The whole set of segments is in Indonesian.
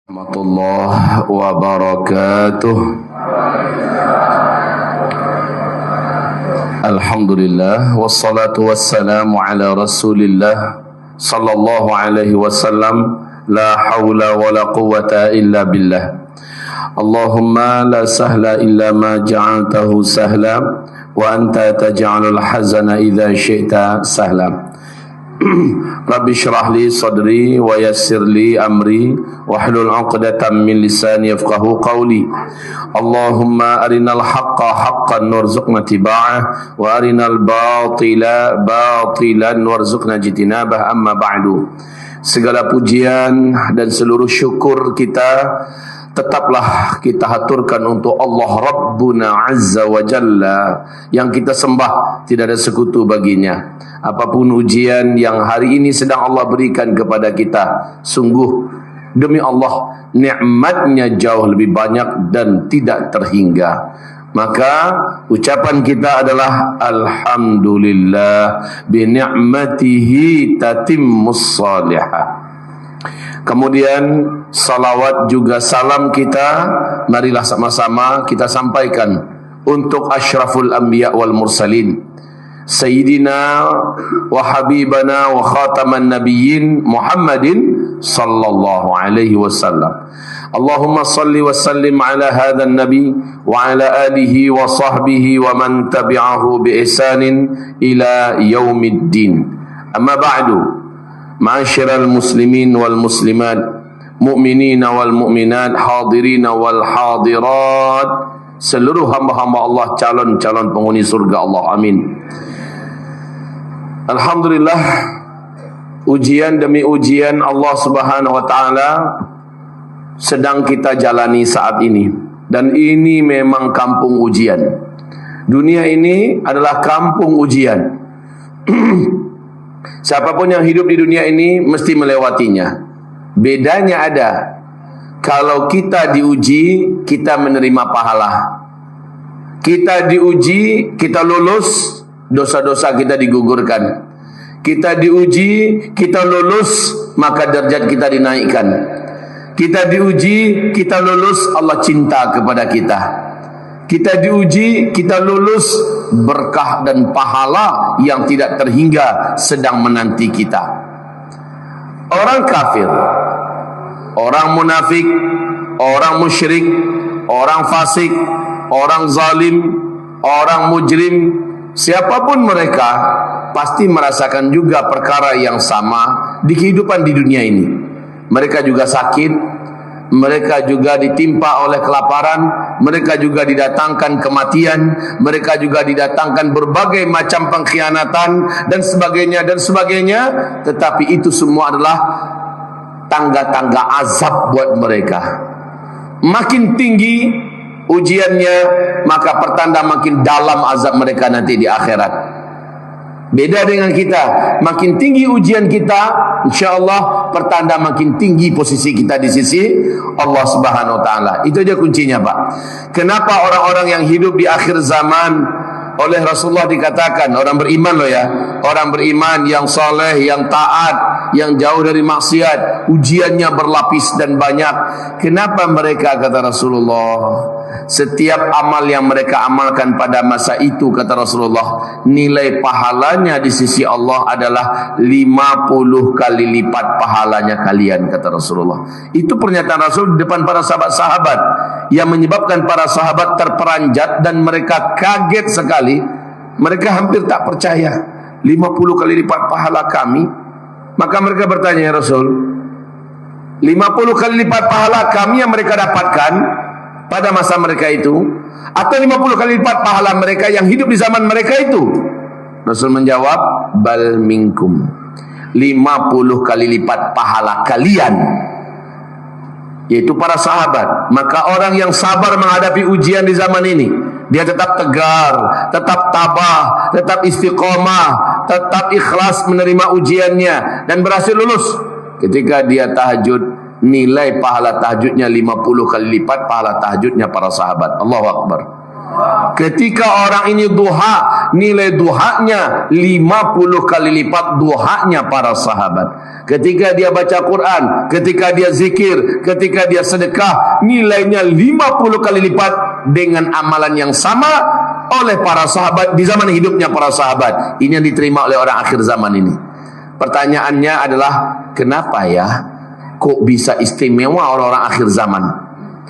Warahmatullahi wabarakatuh. Alhamdulillah wassalatu wassalamu ala Rasulillah sallallahu alaihi wasallam. La haula wala quwwata illa billah. Allahumma la sahla illa ma ja'altahu sahla wa anta taj'alul hazana idza syi'ta sahla. Rabbi syrah li sadri wa yassir li amri wahlul 'uqdatam min lisani yafqahu qawli. Allahumma arinal haqqa haqqan warzuqna tiba'ah wa arinal batila batilan warzuqna jitinabah. Amma ba'du. Segala pujian dan seluruh syukur kita tetaplah kita haturkan untuk Allah Rabbuna Azza wa Jalla, yang kita sembah, tidak ada sekutu baginya. Apapun ujian yang hari ini sedang Allah berikan kepada kita, sungguh demi Allah nikmatnya jauh lebih banyak dan tidak terhingga. Maka ucapan kita adalah alhamdulillah bi ni'matihi tatimmus salihah. Kemudian salawat juga salam kita marilah sama-sama kita sampaikan untuk asyraful anbiya wal mursalin, Sayyidina wa habibana wa khataman nabiyyin Muhammadin sallallahu alaihi wasallam. Allahumma salli wa sallim ala hadha nabi wa ala alihi wa sahbihi wa man tabi'ahu bi ihsanin ila yaumiddin. Amma ba'du. Ma'asyiral muslimin wal muslimat, mu'minina wal mu'minat, hadirina wal hadirat, seluruh hamba-hamba Allah, calon-calon penghuni surga Allah, amin. Alhamdulillah, ujian demi ujian Allah Subhanahu wa taala sedang kita jalani saat ini, dan ini memang kampung ujian. Dunia ini adalah kampung ujian. Siapapun yang hidup di dunia ini mesti melewatinya. Bedanya ada, kalau kita diuji, kita menerima pahala. Kita diuji, kita lulus, dosa-dosa kita digugurkan. Kita diuji, kita lulus, maka derajat kita dinaikkan. Kita diuji, kita lulus, Allah cinta kepada kita. Kita diuji, kita lulus, berkah dan pahala yang tidak terhingga sedang menanti kita. Orang kafir, orang munafik, orang musyrik, orang fasik, orang zalim, orang mujrim, siapapun mereka pasti merasakan juga perkara yang sama di kehidupan di dunia ini. Mereka juga sakit, mereka juga ditimpa oleh kelaparan, mereka juga didatangkan kematian, mereka juga didatangkan berbagai macam pengkhianatan dan sebagainya dan sebagainya. Tetapi itu semua adalah tangga-tangga azab buat mereka. Makin tinggi ujiannya, maka pertanda makin dalam azab mereka nanti di akhirat. Beda dengan kita, makin tinggi ujian kita, insyaallah pertanda makin tinggi posisi kita di sisi Allah Subhanahu wa taala. Itu aja kuncinya, Pak. Kenapa orang-orang yang hidup di akhir zaman oleh Rasulullah dikatakan orang beriman loh ya, orang beriman yang saleh, yang taat, yang jauh dari maksiat, ujiannya berlapis dan banyak. Kenapa mereka, kata Rasulullah, setiap amal yang mereka amalkan pada masa itu, kata Rasulullah, nilai pahalanya di sisi Allah adalah 50 kali lipat pahalanya kalian, kata Rasulullah. Itu pernyataan Rasul di depan para sahabat-sahabat, yang menyebabkan para sahabat terperanjat dan mereka kaget sekali. Mereka hampir tak percaya, 50 kali lipat pahala kami. Maka mereka bertanya, ya Rasul, 50 kali lipat pahala kami yang mereka dapatkan pada masa mereka itu, atau 50 kali lipat pahala mereka yang hidup di zaman mereka itu? Rasul menjawab, bal minkum, 50 kali lipat pahala kalian, yaitu para sahabat. Maka orang yang sabar menghadapi ujian di zaman ini, dia tetap tegar, tetap tabah, tetap istiqomah, tetap ikhlas menerima ujiannya dan berhasil lulus. Ketika dia tahajud, nilai pahala tahajudnya 50 kali lipat pahala tahajudnya para sahabat. Allahu Akbar. Ketika orang ini duha, nilai duhanya 50 kali lipat duhanya para sahabat. Ketika dia baca Quran, ketika dia zikir, ketika dia sedekah, nilainya 50 kali lipat dengan amalan yang sama oleh para sahabat di zaman hidupnya para sahabat. Ini yang diterima oleh orang akhir zaman ini. Pertanyaannya adalah, kenapa ya kok bisa istimewa orang-orang akhir zaman?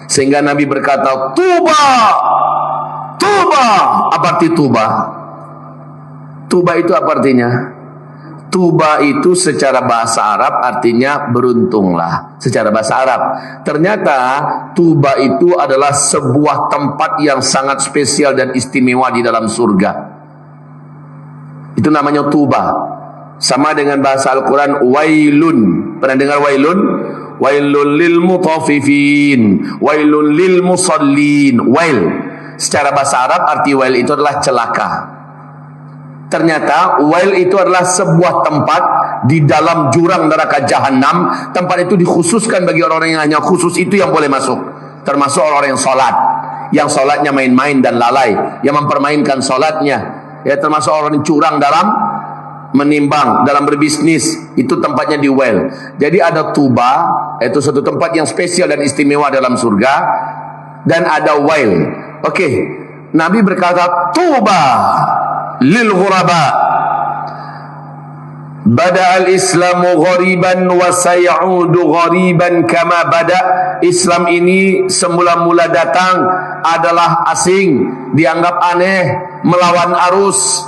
Sehingga Nabi berkata, tuba, tuba. Apa arti tuba? Tuba itu apa artinya? Tuba itu secara bahasa Arab artinya beruntunglah. Secara bahasa Arab. Ternyata Tuba itu adalah sebuah tempat yang sangat spesial dan istimewa di dalam surga. Itu namanya Tuba. Sama dengan bahasa Al-Quran wailun. Pernah dengar wailun? Wailun lil mutaffifin, wailun lil musallin. Wail secara bahasa Arab arti wail itu adalah celaka. Ternyata wail itu adalah sebuah tempat di dalam jurang neraka jahanam. Tempat itu dikhususkan bagi orang-orang yang hanya khusus itu yang boleh masuk. Termasuk orang-orang yang sholat, yang sholatnya main-main dan lalai, yang mempermainkan sholatnya. Ya, termasuk orang yang curang dalam menimbang, dalam berbisnis. Itu tempatnya di well. Jadi ada Tuba, itu satu tempat yang spesial dan istimewa dalam surga. Dan ada well. Oke, Nabi berkata Tuba lil ghuraba, bada al-islamu ghariban wa sayaudu ghariban kama bada. Islam ini semula-mula datang adalah asing, dianggap aneh, melawan arus.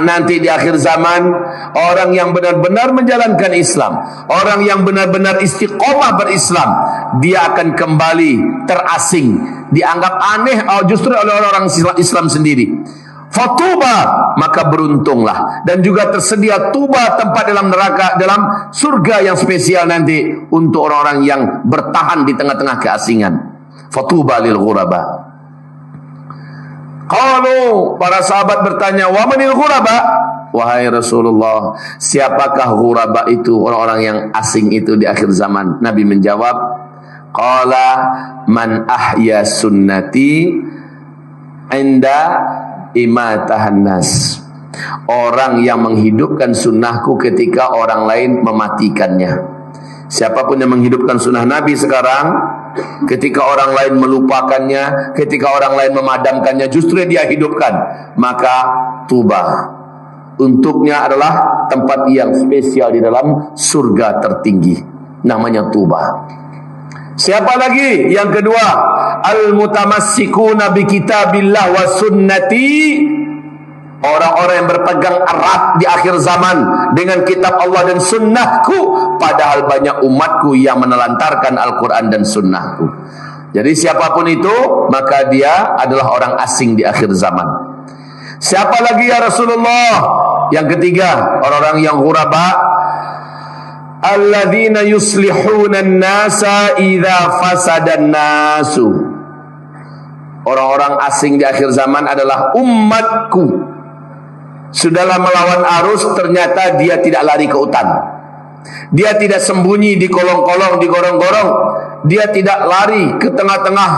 Nanti di akhir zaman, orang yang benar-benar menjalankan Islam, orang yang benar-benar istiqomah berislam, dia akan kembali terasing, dianggap aneh justru oleh orang-orang Islam sendiri. Fatuba, maka beruntunglah. Dan juga tersedia tuba, tempat dalam neraka, dalam surga yang spesial nanti untuk orang-orang yang bertahan di tengah-tengah keasingan. Fatuba lil ghuraba. Kalau para sahabat bertanya, wa manil ghuraba? Wahai Rasulullah, siapakah ghuraba itu, orang-orang yang asing itu di akhir zaman? Nabi menjawab, qala man ahya sunnati inda imatahan nas. Orang yang menghidupkan sunnahku ketika orang lain mematikannya. Siapapun yang menghidupkan sunnah Nabi sekarang, ketika orang lain melupakannya, ketika orang lain memadamkannya, justru dia hidupkan, maka tuba untuknya adalah tempat yang spesial di dalam surga tertinggi, namanya tuba. Siapa lagi? Yang kedua, al-mutamassikuna bi kitabillah wa sunnati. Orang-orang yang berpegang erat di akhir zaman dengan kitab Allah dan sunnahku, padahal banyak umatku yang menelantarkan Al-Quran dan sunnahku. Jadi siapapun itu, maka dia adalah orang asing di akhir zaman. Siapa lagi ya Rasulullah? Yang ketiga, orang-orang yang ghuraba, alladzina yuslihuna an-nasa idza fasadan nasu. Orang-orang asing di akhir zaman adalah umatku. Sudahlah melawan arus, ternyata dia tidak lari ke hutan. Dia tidak sembunyi di kolong-kolong, di gorong-gorong. Dia tidak lari ke tengah-tengah,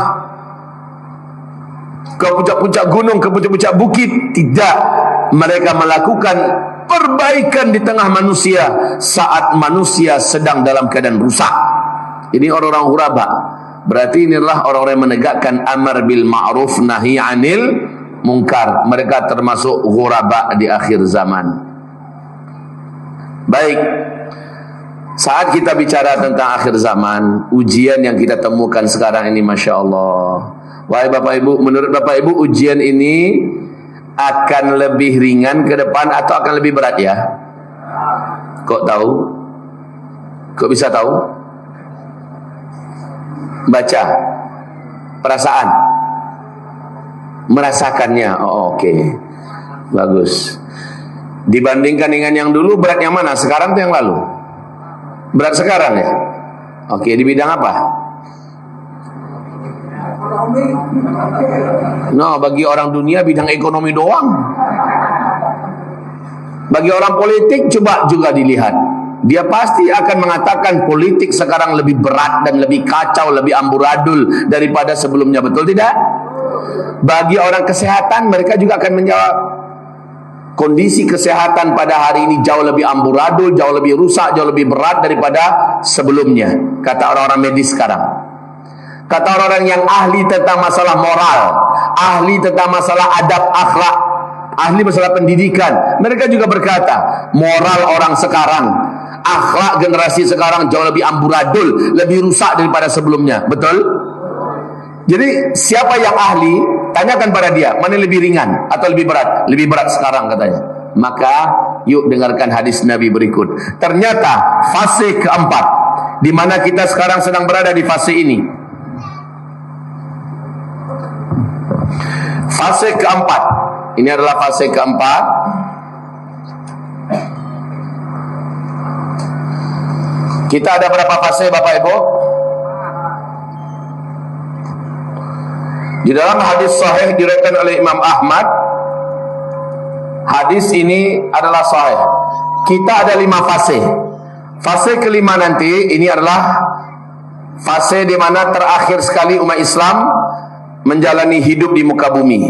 ke puncak-puncak gunung, ke puncak-puncak bukit. Tidak. Mereka melakukan perbaikan di tengah manusia saat manusia sedang dalam keadaan rusak. Ini orang-orang ghuraba. Berarti inilah orang-orang yang menegakkan amar bil ma'ruf nahi anil mungkar. Mereka termasuk ghuraba di akhir zaman. Baik, saat kita bicara tentang akhir zaman, ujian yang kita temukan sekarang ini, Masya Allah. Wahai Bapak Ibu, menurut Bapak Ibu ujian ini akan lebih ringan ke depan atau akan lebih berat ya? Kok tahu? Kok bisa tahu? Baca, perasaan, merasakannya. Oh, oke. Bagus. Dibandingkan dengan yang dulu, berat yang mana? Sekarang atau yang lalu? Berat sekarang ya? Oke, di bidang apa? No, bagi orang dunia bidang ekonomi doang. Bagi orang politik coba juga dilihat. Dia pasti akan mengatakan politik sekarang lebih berat dan lebih kacau, lebih amburadul daripada sebelumnya, betul tidak? Bagi orang kesehatan, mereka juga akan menjawab. Kondisi kesehatan pada hari ini jauh lebih amburadul, jauh lebih rusak, jauh lebih berat daripada sebelumnya, kata orang-orang medis sekarang. Kata orang-orang yang ahli tentang masalah moral, ahli tentang masalah adab akhlak, ahli masalah pendidikan, mereka juga berkata, moral orang sekarang, akhlak generasi sekarang jauh lebih amburadul, lebih rusak daripada sebelumnya. Betul? Jadi siapa yang ahli, tanyakan pada dia, mana lebih ringan atau lebih berat? Lebih berat sekarang katanya. Maka yuk dengarkan hadis Nabi berikut. Ternyata fase keempat, di mana kita sekarang sedang berada di fase ini. Fase keempat, ini adalah fase keempat. Kita ada berapa fase Bapak Ibu? Di dalam hadis sahih diriwayatkan oleh Imam Ahmad, hadis ini adalah sahih. Kita ada 5 fase. Fase kelima nanti ini adalah fase di mana terakhir sekali umat Islam menjalani hidup di muka bumi.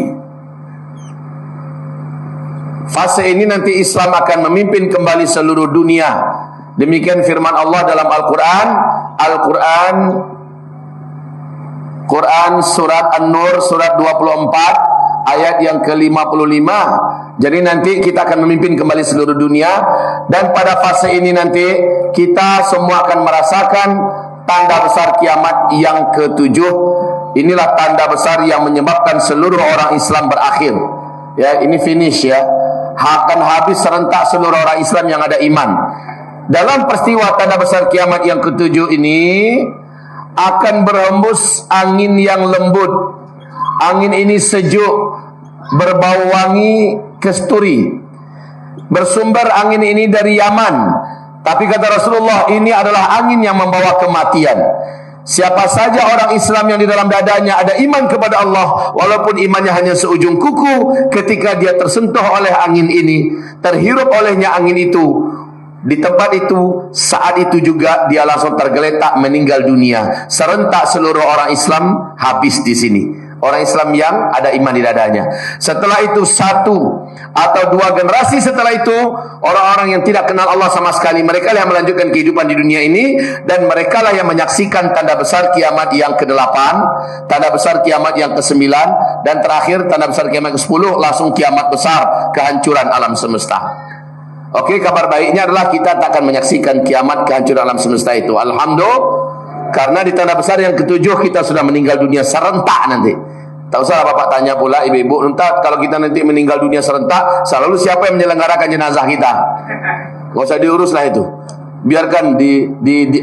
Fase ini nanti Islam akan memimpin kembali seluruh dunia. Demikian firman Allah dalam Quran surat An-Nur surat 24 ayat yang ke-55. Jadi nanti kita akan memimpin kembali seluruh dunia, dan pada fase ini nanti kita semua akan merasakan tanda besar kiamat yang ke-7. Inilah tanda besar yang menyebabkan seluruh orang Islam berakhir. Ya, ini finish ya. Akan habis serentak seluruh orang Islam yang ada iman. Dalam peristiwa tanda besar kiamat yang ke-7 ini akan berhembus angin yang lembut. Angin ini sejuk, berbau wangi kasturi. Bersumber angin ini dari Yaman. Tapi kata Rasulullah, ini adalah angin yang membawa kematian. Siapa saja orang Islam yang di dalam dadanya ada iman kepada Allah, walaupun imannya hanya seujung kuku, ketika dia tersentuh oleh angin ini, terhirup olehnya angin itu, di tempat itu, saat itu juga dia langsung tergeletak meninggal dunia. Serentak seluruh orang Islam habis di sini. Orang Islam yang ada iman di dadanya. Setelah itu 1 atau 2 generasi setelah itu, orang-orang yang tidak kenal Allah sama sekali, mereka yang melanjutkan kehidupan di dunia ini, dan mereka lah yang menyaksikan tanda besar kiamat yang ke-8, tanda besar kiamat yang ke-9, dan terakhir tanda besar kiamat ke-10, langsung kiamat besar, kehancuran alam semesta. Oke, kabar baiknya adalah kita tak akan menyaksikan kiamat, kehancuran alam semesta itu. Alhamdulillah, karena di tanda besar yang ke-7 kita sudah meninggal dunia serentak nanti. Tak usah Bapak tanya pula ibu-ibu, entah kalau kita nanti meninggal dunia serentak, selalu siapa yang menyelenggarakan jenazah kita? Gak usah diurus lah itu. Biarkan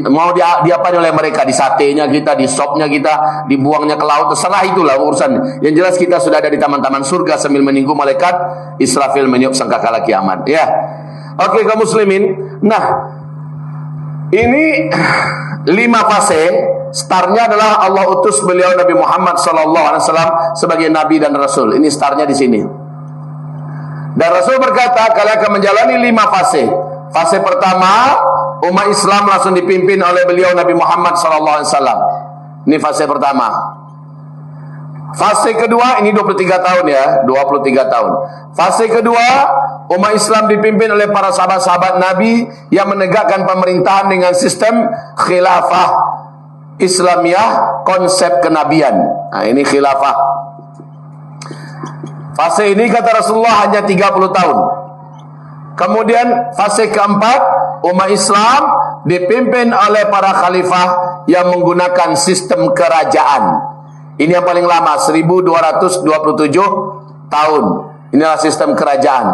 mau diapain oleh mereka, di satenya kita, di sopnya kita, dibuangnya ke laut, terserah, itulah urusan. Yang jelas kita sudah ada di taman-taman surga sambil menunggu malaikat Israfil meniup sangkakala kiamat. Ya. Oke, kaum muslimin. Nah, ini 5 fase. Startnya adalah Allah utus beliau Nabi Muhammad SAW sebagai Nabi dan Rasul. Ini startnya di sini. Dan Rasul berkata, kalian akan menjalani 5 fase. Fase pertama, umat Islam langsung dipimpin oleh beliau Nabi Muhammad SAW. Ini fase pertama. Fase kedua, ini 23 tahun ya, 23 tahun. Fase kedua, umat Islam dipimpin oleh para sahabat-sahabat Nabi yang menegakkan pemerintahan dengan sistem khilafah Islamiyah, konsep kenabian. Nah, ini khilafah. Fase ini kata Rasulullah hanya 30 tahun. Kemudian fase keempat, umat Islam dipimpin oleh para khalifah yang menggunakan sistem kerajaan. Ini yang paling lama, 1227 tahun. Inilah sistem kerajaan.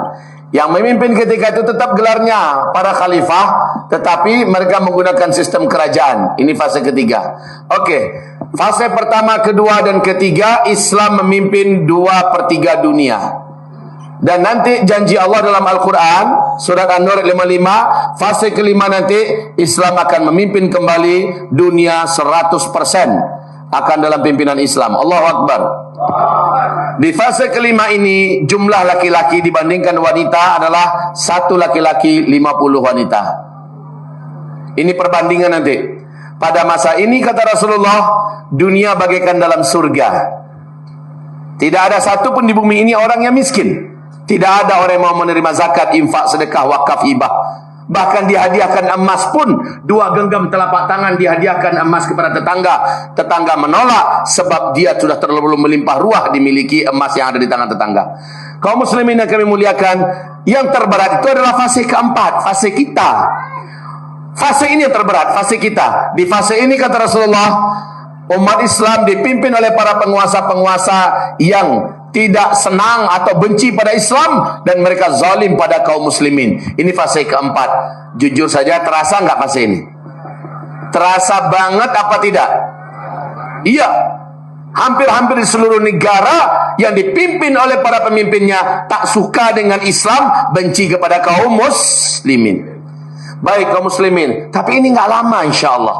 Yang memimpin ketika itu tetap gelarnya para khalifah, tetapi mereka menggunakan sistem kerajaan. Ini fase ketiga. Oke, fase pertama, kedua, dan ketiga, Islam memimpin 2/3 dunia. Dan nanti janji Allah dalam Al-Quran, surat An-Nur 55, fase kelima nanti Islam akan memimpin kembali dunia 100%. Akan dalam pimpinan Islam. Allahu Akbar. Di fase kelima ini jumlah laki-laki dibandingkan wanita adalah 1 laki-laki 50 wanita. Ini perbandingan nanti. Pada masa ini kata Rasulullah, dunia bagaikan dalam surga. Tidak ada satu pun di bumi ini orang yang miskin. Tidak ada orang yang mau menerima zakat, infak, sedekah, wakaf, hibah. Bahkan dihadiahkan emas pun, 2 genggam telapak tangan dihadiahkan emas kepada tetangga. Tetangga menolak sebab dia sudah terlalu melimpah ruah dimiliki emas yang ada di tangan tetangga. Kaum muslimin yang kami muliakan, yang terberat itu adalah fase keempat, fase kita. Fase ini yang terberat, fase kita. Di fase ini kata Rasulullah, umat Islam dipimpin oleh para penguasa-penguasa yang tidak senang atau benci pada Islam dan mereka zalim pada kaum muslimin. Ini fase keempat. Jujur saja, terasa enggak fase ini? Terasa banget apa tidak? Iya. Hampir-hampir di seluruh negara yang dipimpin oleh para pemimpinnya tak suka dengan Islam, benci kepada kaum muslimin. Baik kaum muslimin, tapi ini enggak lama insyaallah.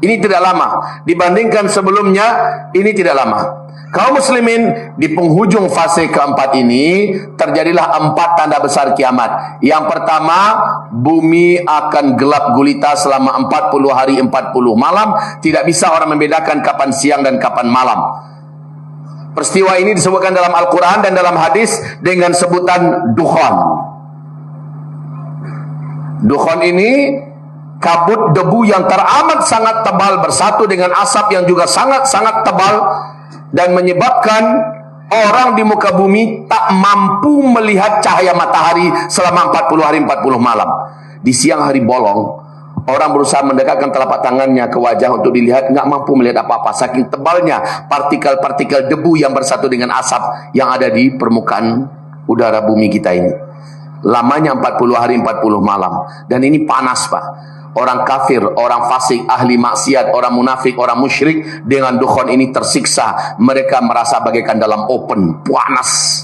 Ini tidak lama dibandingkan sebelumnya, ini tidak lama. Kaum muslimin di penghujung fase keempat ini terjadilah 4 tanda besar kiamat. Yang pertama, bumi akan gelap gulita selama 40 hari 40 malam. Tidak bisa orang membedakan kapan siang dan kapan malam. Peristiwa ini disebutkan dalam Al-Quran dan dalam hadis dengan sebutan dukhan. Dukhan ini kabut debu yang teramat sangat tebal bersatu dengan asap yang juga sangat-sangat tebal dan menyebabkan orang di muka bumi tak mampu melihat cahaya matahari selama 40 hari 40 malam. Di siang hari bolong, orang berusaha mendekatkan telapak tangannya ke wajah untuk dilihat, nggak mampu melihat apa-apa saking tebalnya partikel-partikel debu yang bersatu dengan asap yang ada di permukaan udara bumi kita ini. Lamanya 40 hari 40 malam. Dan ini panas, Pak. Orang kafir, orang fasik, ahli maksiat, orang munafik, orang musyrik dengan dukhan ini tersiksa. Mereka merasa bagaikan dalam open, panas.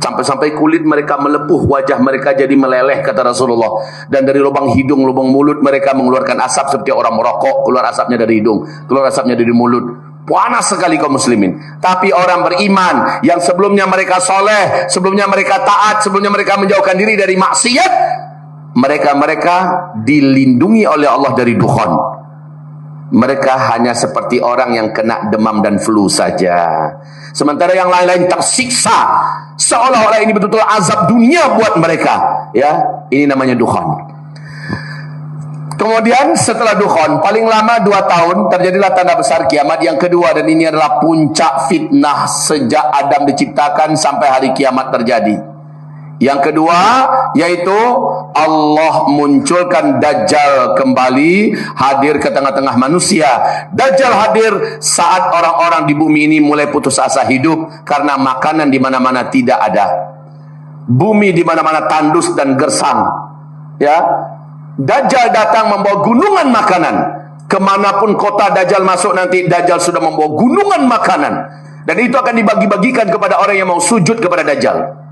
Sampai-sampai kulit mereka melepuh, wajah mereka jadi meleleh kata Rasulullah. Dan dari lubang hidung, lubang mulut mereka mengeluarkan asap seperti orang merokok, keluar asapnya dari hidung, keluar asapnya dari mulut. Panas sekali kaum muslimin. Tapi orang beriman yang sebelumnya mereka soleh, sebelumnya mereka taat, sebelumnya mereka menjauhkan diri dari maksiat, mereka dilindungi oleh Allah dari dukhan. Mereka hanya seperti orang yang kena demam dan flu saja. Sementara yang lain-lain tersiksa. Seolah-olah ini betul-betul azab dunia buat mereka. Ya, ini namanya dukhan. Kemudian setelah dukhan, paling lama 2 tahun, terjadilah tanda besar kiamat yang kedua. Dan ini adalah puncak fitnah sejak Adam diciptakan sampai hari kiamat terjadi. Yang kedua, yaitu Allah munculkan Dajjal kembali, hadir ke tengah-tengah manusia. Dajjal hadir saat orang-orang di bumi ini mulai putus asa hidup karena makanan di mana-mana tidak ada. Bumi di mana-mana tandus dan gersang. Ya, Dajjal datang membawa gunungan makanan. Kemanapun kota Dajjal masuk nanti, Dajjal sudah membawa gunungan makanan. Dan itu akan dibagi-bagikan kepada orang yang mau sujud kepada Dajjal.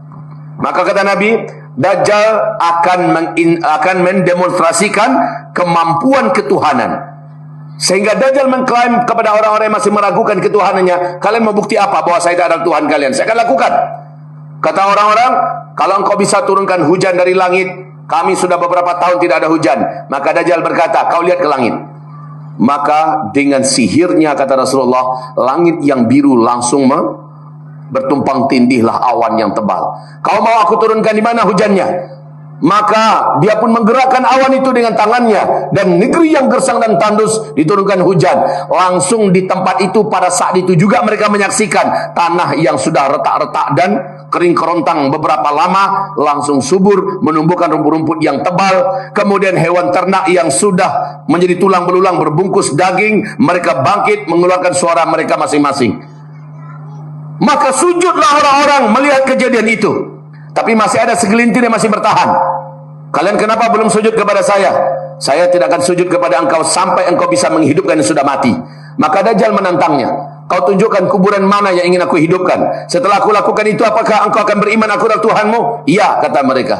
Maka kata Nabi, Dajjal akan mendemonstrasikan kemampuan ketuhanan. Sehingga Dajjal mengklaim kepada orang-orang yang masih meragukan ketuhanannya, kalian mau bukti apa bahwa saya tidak ada Tuhan kalian? Saya akan lakukan. Kata orang-orang, kalau engkau bisa turunkan hujan dari langit, kami sudah beberapa tahun tidak ada hujan. Maka Dajjal berkata, kau lihat ke langit. Maka dengan sihirnya kata Rasulullah, langit yang biru langsung bertumpang tindihlah awan yang tebal. Kau mau aku turunkan di mana hujannya? Maka dia pun menggerakkan awan itu dengan tangannya, dan negeri yang gersang dan tandus diturunkan hujan. Langsung di tempat itu pada saat itu juga mereka menyaksikan tanah yang sudah retak-retak dan kering kerontang beberapa lama langsung subur, menumbuhkan rumput-rumput yang tebal. Kemudian hewan ternak yang sudah menjadi tulang belulang berbungkus daging, mereka bangkit mengeluarkan suara mereka masing-masing. Maka sujudlah orang-orang melihat kejadian itu. Tapi masih ada segelintir yang masih bertahan. Kalian kenapa belum sujud kepada saya? Saya tidak akan sujud kepada engkau sampai engkau bisa menghidupkan yang sudah mati. Maka Dajjal menantangnya. Kau tunjukkan kuburan mana yang ingin aku hidupkan. Setelah aku lakukan itu, apakah engkau akan beriman aku adalah Tuhanmu? Iya, kata mereka.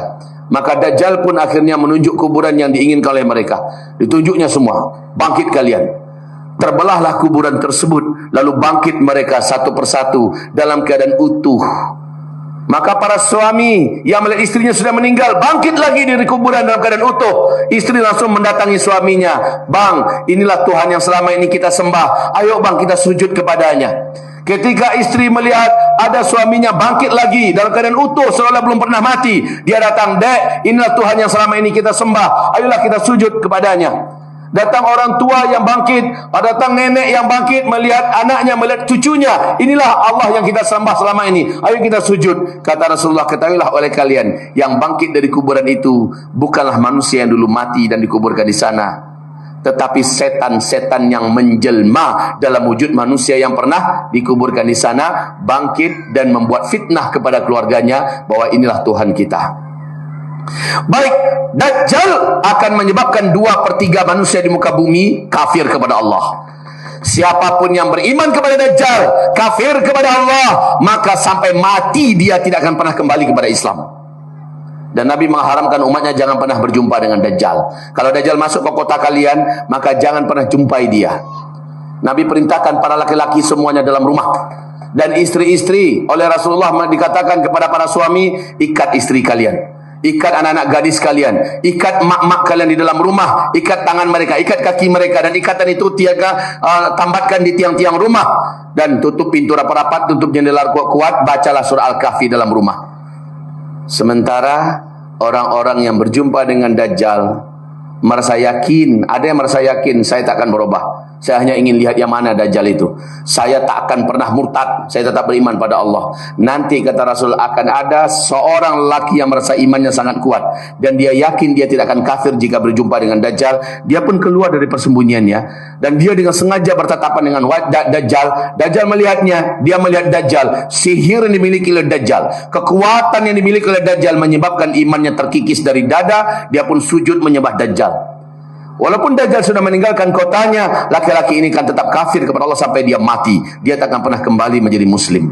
Maka Dajjal pun akhirnya menunjuk kuburan yang diinginkan oleh mereka. Ditunjuknya semua. Bangkit kalian. Terbelahlah kuburan tersebut, lalu bangkit mereka satu persatu dalam keadaan utuh. Maka para suami yang melihat istrinya sudah meninggal, bangkit lagi dari kuburan dalam keadaan utuh. Istri langsung mendatangi suaminya. Bang, inilah Tuhan yang selama ini kita sembah. Ayo bang, kita sujud kepadanya. Ketika istri melihat ada suaminya bangkit lagi dalam keadaan utuh, seolah belum pernah mati, dia datang, dek, inilah Tuhan yang selama ini kita sembah. Ayolah kita sujud kepadanya. Datang orang tua yang bangkit, datang nenek yang bangkit, melihat anaknya, melihat cucunya. Inilah Allah yang kita sembah selama ini. Ayo kita sujud. Kata Rasulullah, ketahuilah oleh kalian, yang bangkit dari kuburan itu bukanlah manusia yang dulu mati dan dikuburkan di sana, tetapi setan-setan yang menjelma dalam wujud manusia yang pernah dikuburkan di sana, bangkit dan membuat fitnah kepada keluarganya bahwa inilah Tuhan kita. Baik, Dajjal akan menyebabkan 2/3 manusia di muka bumi kafir kepada Allah. Siapapun yang beriman kepada Dajjal, kafir kepada Allah, maka sampai mati dia tidak akan pernah kembali kepada Islam. Dan Nabi mengharamkan umatnya jangan pernah berjumpa dengan Dajjal. Kalau Dajjal masuk ke kota kalian, maka jangan pernah jumpai dia. Nabi perintahkan para laki-laki semuanya dalam rumah, dan istri-istri oleh Rasulullah dikatakan kepada para suami, ikat istri kalian, ikat anak-anak gadis kalian, ikat mak-mak kalian di dalam rumah, ikat tangan mereka, ikat kaki mereka, dan ikatan itu tambatkan di tiang-tiang rumah, dan tutup pintu rapat-rapat, tutup jendela kuat-kuat, bacalah surah Al-Kahfi dalam rumah. Sementara orang-orang yang berjumpa dengan Dajjal merasa yakin, ada yang merasa yakin, saya tak akan berubah, saya hanya ingin lihat yang mana Dajjal itu, saya tak akan pernah murtad, saya tetap beriman pada Allah. Nanti kata Rasul, akan ada seorang lelaki yang merasa imannya sangat kuat, dan dia yakin dia tidak akan kafir jika berjumpa dengan Dajjal. Dia pun keluar dari persembunyiannya, dan dia dengan sengaja bertatapan dengan Dajjal. Dajjal melihatnya, dia melihat Dajjal. Sihir yang dimiliki oleh Dajjal, kekuatan yang dimiliki oleh Dajjal menyebabkan imannya terkikis dari dada. Dia pun sujud menyembah Dajjal. Walaupun Dajjal sudah meninggalkan kotanya, laki-laki ini akan tetap kafir kepada Allah sampai dia mati. Dia tak akan pernah kembali menjadi muslim,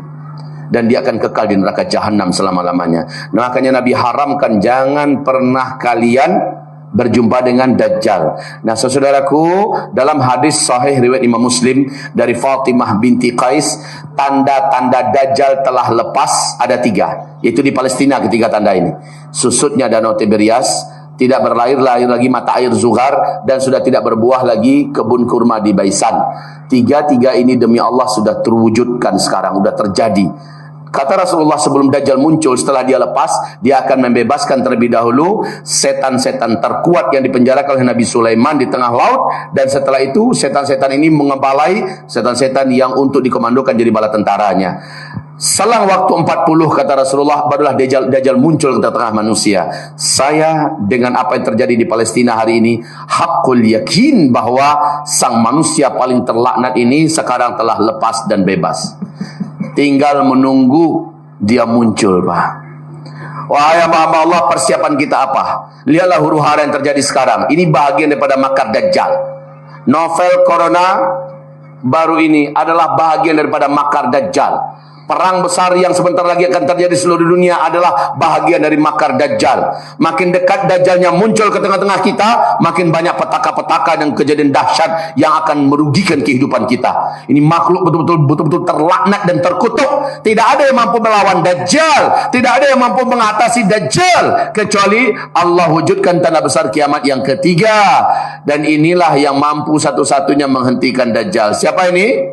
dan dia akan kekal di neraka jahanam selama-lamanya. Makanya Nabi haramkan, jangan pernah kalian berjumpa dengan Dajjal. Nah, saudaraku, dalam hadis sahih riwayat Imam Muslim dari Fatimah binti Qais, tanda-tanda Dajjal telah lepas ada 3, yaitu di Palestina ketiga tanda ini. Susutnya danau Tiberias, tidak berlahir lagi mata air Zuhar, dan sudah tidak berbuah lagi kebun kurma di Baisan. Tiga ini demi Allah sudah terwujudkan sekarang, sudah terjadi. Kata Rasulullah, sebelum Dajjal muncul, setelah dia lepas, dia akan membebaskan terlebih dahulu setan-setan terkuat yang dipenjarakan oleh Nabi Sulaiman di tengah laut, dan setelah itu setan-setan ini mengepalai setan-setan yang untuk dikomandokan jadi bala tentaranya. Selang waktu 40 kata Rasulullah, barulah Dajjal muncul ke tengah manusia. Saya dengan apa yang terjadi di Palestina hari ini, hakul yakin bahwa sang manusia paling terlaknat ini sekarang telah lepas dan bebas. Tinggal menunggu dia muncul, Pak. Wahai hamba Allah, persiapan kita apa? Lihatlah huru-hara yang terjadi sekarang. Ini bahagian daripada makar Dajjal. Novel Corona baru ini adalah bahagian daripada makar Dajjal. Perang besar yang sebentar lagi akan terjadi di seluruh dunia adalah bahagian dari makar Dajjal. Makin dekat Dajjalnya muncul ke tengah-tengah kita, makin banyak petaka-petaka dan kejadian dahsyat yang akan merugikan kehidupan kita. Ini makhluk betul-betul terlaknat dan terkutuk. Tidak ada yang mampu melawan Dajjal, tidak ada yang mampu mengatasi Dajjal, kecuali Allah wujudkan tanda besar kiamat yang ketiga. Dan inilah yang mampu satu-satunya menghentikan Dajjal. Siapa ini?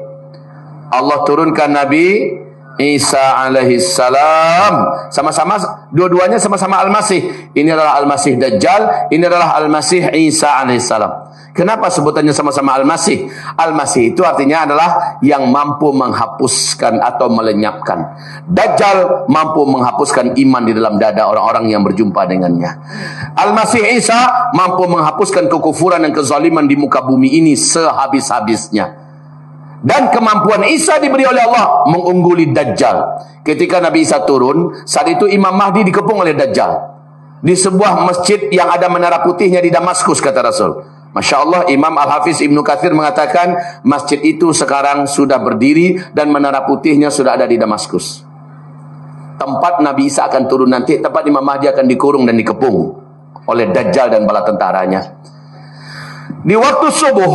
Allah turunkan Nabi Isa alaihissalam, sama-sama, dua-duanya sama-sama Al-Masih. Ini adalah Al-Masih Dajjal, ini adalah Al-Masih Isa alaihissalam. Kenapa sebutannya sama-sama Al-Masih? Al-Masih itu artinya adalah yang mampu menghapuskan atau melenyapkan. Dajjal mampu menghapuskan iman di dalam dada orang-orang yang berjumpa dengannya. Al-Masih Isa mampu menghapuskan kekufuran dan kezaliman di muka bumi ini sehabis-habisnya. Dan kemampuan Isa diberi oleh Allah mengungguli Dajjal. Ketika Nabi Isa turun, saat itu Imam Mahdi dikepung oleh Dajjal di sebuah masjid yang ada menara putihnya di Damaskus, kata Rasul. Masya Allah, Imam Al-Hafiz Ibnu Katsir mengatakan masjid itu sekarang sudah berdiri dan menara putihnya sudah ada di Damaskus. Tempat Nabi Isa akan turun nanti, tempat Imam Mahdi akan dikurung dan dikepung oleh Dajjal dan bala tentaranya. Di waktu subuh,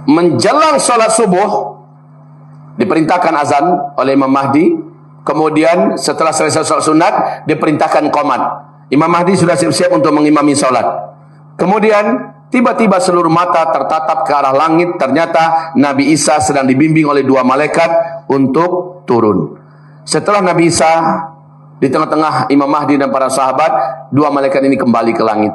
menjelang sholat subuh, diperintahkan azan oleh Imam Mahdi. Kemudian setelah selesai sholat sunat, diperintahkan qomat. Imam Mahdi sudah siap-siap untuk mengimami sholat. Kemudian tiba-tiba seluruh mata tertatap ke arah langit. Ternyata Nabi Isa sedang dibimbing oleh dua malaikat untuk turun. Setelah Nabi Isa di tengah-tengah Imam Mahdi dan para sahabat, dua malaikat ini kembali ke langit.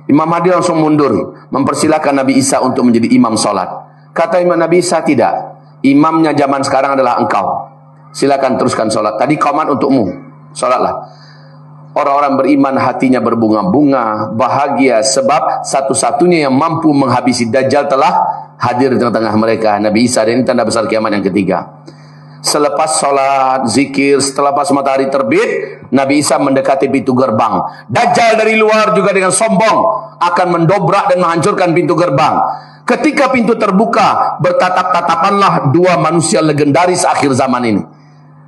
Imam Mahdi langsung mundur, mempersilakan Nabi Isa untuk menjadi imam sholat. Kata Imam Nabi Isa, tidak. Imamnya zaman sekarang adalah engkau. Silakan teruskan sholat. Tadi qomat untukmu, sholatlah. Orang-orang beriman hatinya berbunga-bunga, bahagia, sebab satu-satunya yang mampu menghabisi Dajjal telah hadir di tengah-tengah mereka, Nabi Isa. Dan ini tanda besar kiamat yang ketiga. Selepas sholat, zikir, setelah pas matahari terbit, Nabi Isa mendekati pintu gerbang. Dajjal dari luar juga dengan sombong akan mendobrak dan menghancurkan pintu gerbang. Ketika pintu terbuka, bertatap-tatapanlah dua manusia legendaris akhir zaman ini.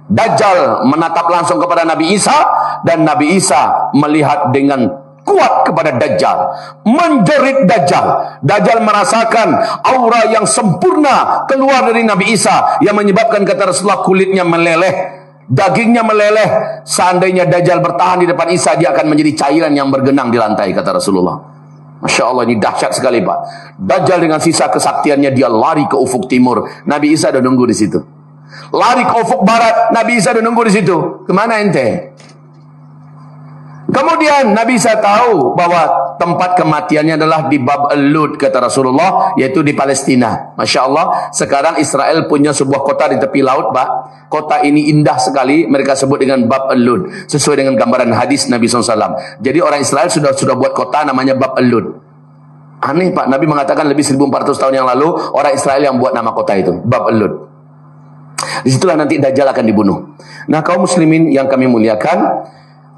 Dajjal menatap langsung kepada Nabi Isa, dan Nabi Isa melihat dengan kuat kepada Dajjal, menjerit Dajjal. Dajjal merasakan aura yang sempurna keluar dari Nabi Isa, yang menyebabkan, kata Rasulullah, kulitnya meleleh, dagingnya meleleh. Seandainya Dajjal bertahan di depan Isa, dia akan menjadi cairan yang bergenang di lantai, kata Rasulullah. Masya Allah, ini dahsyat sekali, Pak. Dajjal dengan sisa kesaktiannya, dia lari ke ufuk timur. Nabi Isa udah nunggu di situ. Lari ke ufuk barat, Nabi Isa udah nunggu di situ. Kemana ente? Kemudian Nabi Isa tahu bahwa tempat kematiannya adalah di Bab al-Lud, kata Rasulullah, yaitu di Palestina. Masya Allah, sekarang Israel punya sebuah kota di tepi laut, Pak. Kota ini indah sekali, mereka sebut dengan Bab al-Lud, sesuai dengan gambaran hadis Nabi SAW. Jadi orang Israel sudah buat kota namanya Bab al-Lud. Aneh, Pak, Nabi mengatakan lebih 1400 tahun yang lalu orang Israel yang buat nama kota itu, Bab al-Lud. Disitulah nanti Dajjal akan dibunuh. Nah, kaum muslimin yang kami muliakan,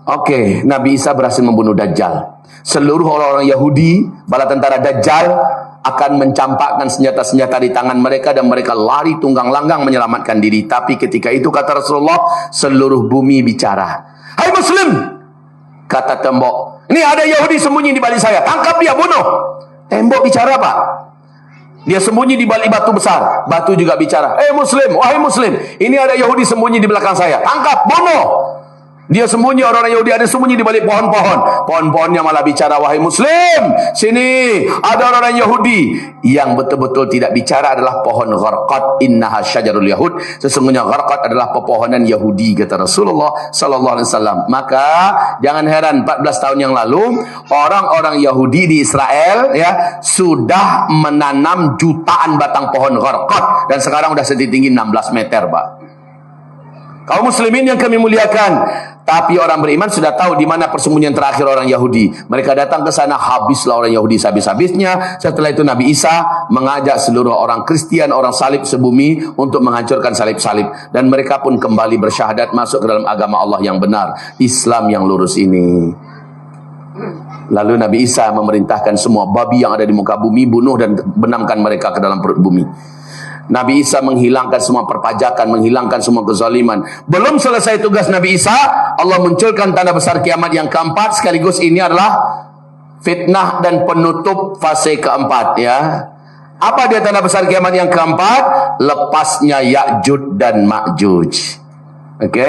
oke, Nabi Isa berhasil membunuh Dajjal. Seluruh orang-orang Yahudi, bala tentara Dajjal, akan mencampakkan senjata-senjata di tangan mereka, dan mereka lari tunggang langgang menyelamatkan diri. Tapi ketika itu, kata Rasulullah, seluruh bumi bicara. Hai Muslim, kata tembok, ini ada Yahudi sembunyi di balik saya, tangkap dia, bunuh. Tembok bicara, Pak. Dia sembunyi di balik batu besar. Batu juga bicara. Muslim, wahai Muslim, ini ada Yahudi sembunyi di belakang saya, tangkap, bunuh. Dia sembunyi, orang-orang Yahudi ada sembunyi di balik pohon-pohon. Pohon-pohonnya malah bicara, wahai Muslim, sini ada orang-orang Yahudi. Yang betul-betul tidak bicara adalah pohon gharqad. Innaha syajarul Yahud. Sesungguhnya gharqad adalah pepohonan Yahudi, kata Rasulullah sallallahu alaihi wasallam. Maka jangan heran 14 tahun yang lalu orang-orang Yahudi di Israel ya sudah menanam jutaan batang pohon gharqad, dan sekarang sudah setinggi 16 meter, Pak. Kaum muslimin yang kami muliakan, tapi orang beriman sudah tahu di mana persembunyian terakhir orang Yahudi. Mereka datang ke sana, habislah orang Yahudi habis-habisnya. Setelah itu Nabi Isa mengajak seluruh orang Kristen, orang salib sebumi untuk menghancurkan salib-salib, dan mereka pun kembali bersyahadat masuk ke dalam agama Allah yang benar, Islam yang lurus ini. Lalu Nabi Isa memerintahkan semua babi yang ada di muka bumi, bunuh dan benamkan mereka ke dalam perut bumi. Nabi Isa menghilangkan semua perpajakan, menghilangkan semua kezaliman. Belum selesai tugas Nabi Isa, Allah munculkan tanda besar kiamat yang keempat, sekaligus ini adalah fitnah dan penutup fase keempat, ya. Apa dia tanda besar kiamat yang keempat? Lepasnya Ya'juj dan Ma'juj. Oke?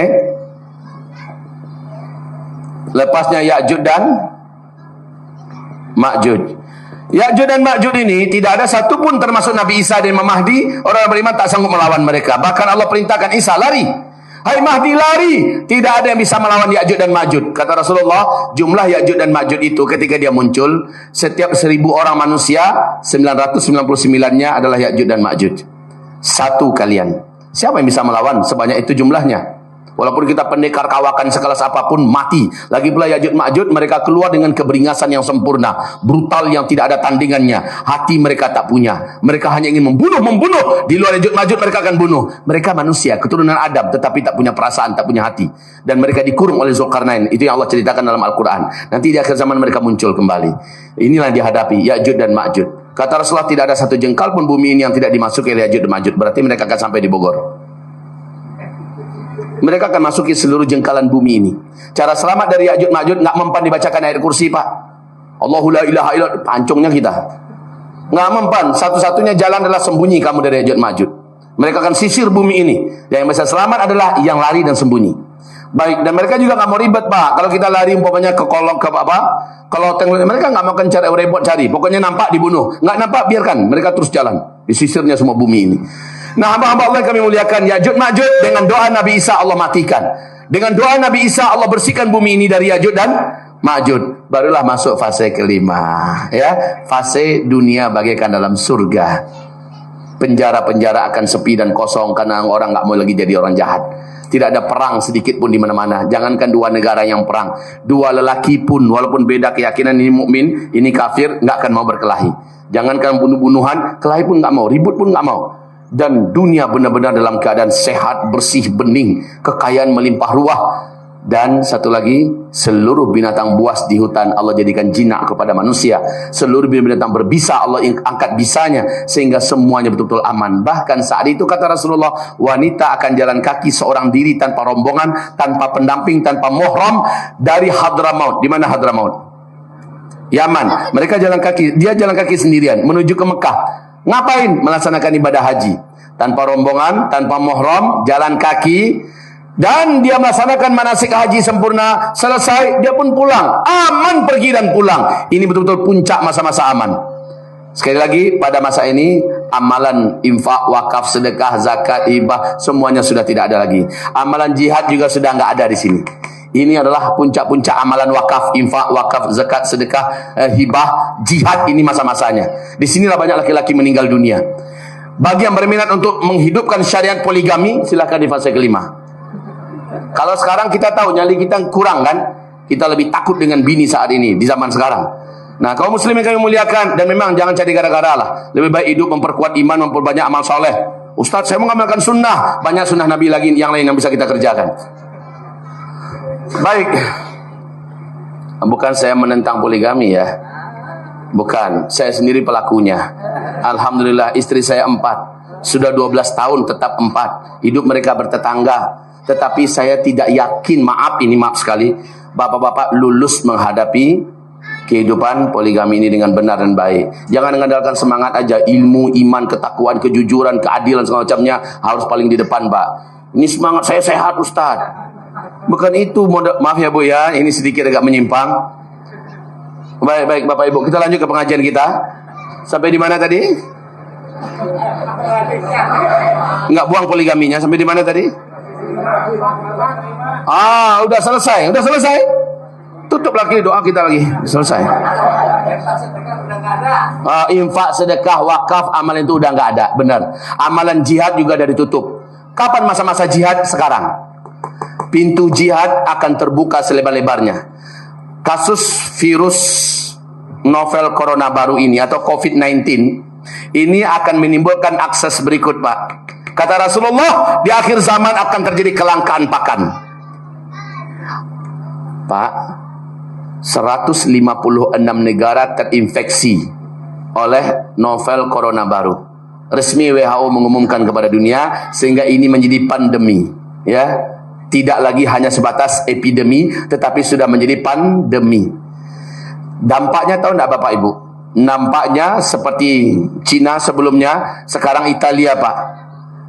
Lepasnya Ya'juj dan Ma'juj. Ya'juj dan Ma'juj ini tidak ada satupun termasuk Nabi Isa dan Imam Mahdi, orang beriman tak sanggup melawan mereka. Bahkan Allah perintahkan Isa, lari. Hai Mahdi, lari. Tidak ada yang bisa melawan Ya'juj dan Ma'juj. Kata Rasulullah, jumlah Ya'juj dan Ma'juj itu ketika dia muncul, setiap 1000 orang manusia, 999-nya adalah Ya'juj dan Ma'juj. Satu kalian. Siapa yang bisa melawan sebanyak itu jumlahnya? Walaupun kita pendekar kawakan sekelas apapun, mati. Lagi pula Ya'juj Ma'juj, mereka keluar dengan keberingasan yang sempurna, brutal yang tidak ada tandingannya. Hati mereka tak punya. Mereka hanya ingin membunuh. Di luar Ya'juj Ma'juj mereka akan bunuh. Mereka manusia, keturunan Adam, tetapi tak punya perasaan, tak punya hati. Dan mereka dikurung oleh Zulkarnain. Itu yang Allah ceritakan dalam Al-Quran. Nanti di akhir zaman mereka muncul kembali. Inilah yang dihadapi, Ya'juj dan Ma'juj. Kata Rasulullah, tidak ada satu jengkal pun bumi ini yang tidak dimasuki oleh Ya'juj dan Ma'juj. Berarti mereka akan sampai di Bogor. Mereka akan masuki seluruh jengkalan bumi ini. Cara selamat dari Ya'juj Ma'juj nggak mempan dibacakan ayat kursi, Pak. Allahu la ilaha illa, pancungnya kita. Nggak mempan. Satu-satunya jalan adalah sembunyi kamu dari Ya'juj Ma'juj. Mereka akan sisir bumi ini. Yang bisa selamat adalah yang lari dan sembunyi. Baik, dan mereka juga nggak mau ribet, Pak. Kalau kita lari umpamanya ke kolong ke apa? Kalau mereka nggak mau cari repot cari. Pokoknya nampak dibunuh. Nggak nampak biarkan. Mereka terus jalan. Disisirnya semua bumi ini. Nah, hamba-hamba Allah yang kami muliakan, Ya'juj Ma'juj dengan doa Nabi Isa Allah matikan. Dengan doa Nabi Isa Allah bersihkan bumi ini dari Ya'juj dan Ma'juj. Barulah masuk fase kelima, ya. Fase dunia bagaikan dalam surga. Penjara-penjara akan sepi dan kosong karena orang nggak mau lagi jadi orang jahat. Tidak ada perang sedikit pun di mana-mana. Jangankan dua negara yang perang, dua lelaki pun walaupun beda keyakinan, ini mukmin, ini kafir, nggak akan mau berkelahi. Jangankan bunuh-bunuhan, kelahi pun nggak mau, ribut pun nggak mau. Dan dunia benar-benar dalam keadaan sehat, bersih, bening, kekayaan melimpah ruah. Dan satu lagi, seluruh binatang buas di hutan Allah jadikan jinak kepada manusia. Seluruh binatang berbisa Allah angkat bisanya sehingga semuanya betul-betul aman. Bahkan saat itu kata Rasulullah, wanita akan jalan kaki seorang diri tanpa rombongan, tanpa pendamping, tanpa muhram dari Hadramaut. Di mana Hadramaut? Yaman. Mereka jalan kaki, dia jalan kaki sendirian menuju ke Mekah. Ngapain? Melaksanakan ibadah haji. Tanpa rombongan, tanpa muhram, jalan kaki. Dan dia melaksanakan manasik haji sempurna. Selesai, dia pun pulang. Aman pergi dan pulang. Ini betul-betul puncak masa-masa aman. Sekali lagi, pada masa ini amalan infak, wakaf, sedekah, zakat, hibah, semuanya sudah tidak ada lagi. Amalan jihad juga sudah nggak ada di sini. Ini adalah puncak-puncak amalan wakaf, infak, wakaf, zakat, sedekah, hibah, jihad. Ini masa-masanya. Di sinilah banyak laki-laki meninggal dunia. Bagi yang berminat untuk menghidupkan syariat poligami, silakan di fase kelima. Kalau sekarang kita tahu nyali kita kurang kan, kita lebih takut dengan bini saat ini di zaman sekarang. Nah, kaum muslimin kami muliakan, dan memang jangan cari gara-gara lah. Lebih baik hidup memperkuat iman, memperbanyak amal soleh. Ustaz, saya mengamalkan sunnah, banyak sunnah Nabi lagi yang lain yang bisa kita kerjakan. Baik, bukan saya menentang poligami ya, bukan, saya sendiri pelakunya. Alhamdulillah istri saya 4, sudah 12 tahun tetap 4, hidup mereka bertetangga. Tetapi saya tidak yakin, maaf sekali, bapak-bapak lulus menghadapi kehidupan poligami ini dengan benar dan baik. Jangan mengandalkan semangat aja, ilmu, iman, ketakwaan, kejujuran, keadilan segala macamnya harus paling di depan, Pak. Ini semangat saya sehat, Ustaz. Bukan itu, maaf ya Bu ya, ini sedikit agak menyimpang. Baik Bapak Ibu, kita lanjut ke pengajian kita. Sampai di mana tadi? Enggak, buang poligaminya. Sampai di mana tadi? Udah selesai. Tutup lagi doa kita lagi. Selesai. Infak, sedekah, wakaf, amalan itu udah nggak ada. Benar. Amalan jihad juga udah ditutup. Kapan masa-masa jihad? Sekarang. Pintu jihad akan terbuka selebar-lebarnya. Kasus virus novel corona baru ini atau COVID-19 ini akan menimbulkan akses berikut, Pak. Kata Rasulullah, di akhir zaman akan terjadi kelangkaan pakan. Pak, 156 negara terinfeksi oleh novel corona baru. Resmi WHO mengumumkan kepada dunia sehingga ini menjadi pandemi, ya. Tidak lagi hanya sebatas epidemi, tetapi sudah menjadi pandemi. Dampaknya tahu enggak Bapak Ibu? Nampaknya seperti Cina sebelumnya, sekarang Italia, Pak.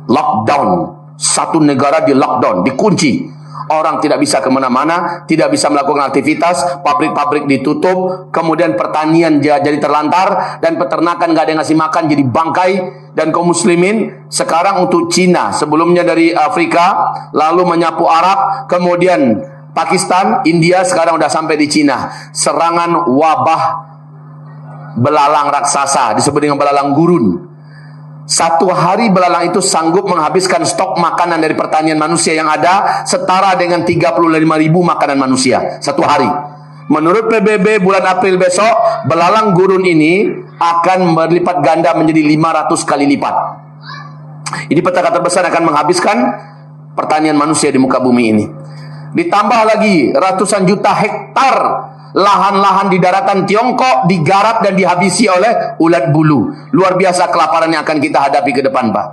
Lockdown, satu negara di lockdown, dikunci. Orang tidak bisa kemana-mana, tidak bisa melakukan aktivitas, pabrik-pabrik ditutup, kemudian pertanian jadi terlantar, dan peternakan gak ada yang ngasih makan, jadi bangkai. Dan kaum muslimin sekarang untuk Cina, sebelumnya dari Afrika, lalu menyapu Arab, kemudian Pakistan, India, sekarang udah sampai di Cina. Serangan wabah belalang raksasa, disebut dengan belalang gurun. Satu hari belalang itu sanggup menghabiskan stok makanan dari pertanian manusia yang ada setara dengan 35.000 makanan manusia satu hari. Menurut PBB bulan April besok, belalang gurun ini akan berlipat ganda menjadi 500 kali lipat. Ini petaka terbesar akan menghabiskan pertanian manusia di muka bumi ini. Ditambah lagi ratusan juta hektar lahan-lahan di daratan Tiongkok digarap dan dihabisi oleh ulat bulu. Luar biasa kelaparan yang akan kita hadapi ke depan, Pak.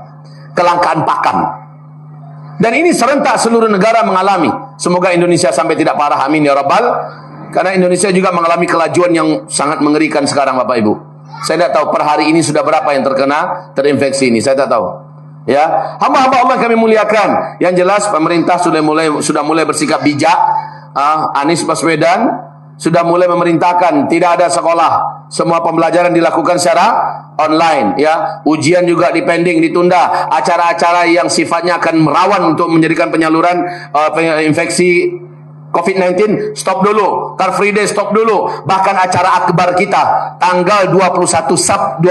Kelangkaan pakan. Dan ini serentak seluruh negara mengalami. Semoga Indonesia sampai tidak parah, amin ya Rabbal. Karena Indonesia juga mengalami kelajuan yang sangat mengerikan sekarang, Bapak Ibu. Saya tidak tahu per hari ini sudah berapa yang terinfeksi ini, saya tidak tahu. Ya, hamba-hamba Allah yang kami muliakan. Yang jelas pemerintah sudah mulai bersikap bijak. Anies Baswedan sudah mulai memerintahkan tidak ada sekolah, semua pembelajaran dilakukan secara online. Ya, ujian juga dipending, ditunda. Acara-acara yang sifatnya akan merawan untuk menjadikan penyaluran infeksi COVID-19 stop dulu, Car Free Day stop dulu. Bahkan acara akbar kita tanggal 21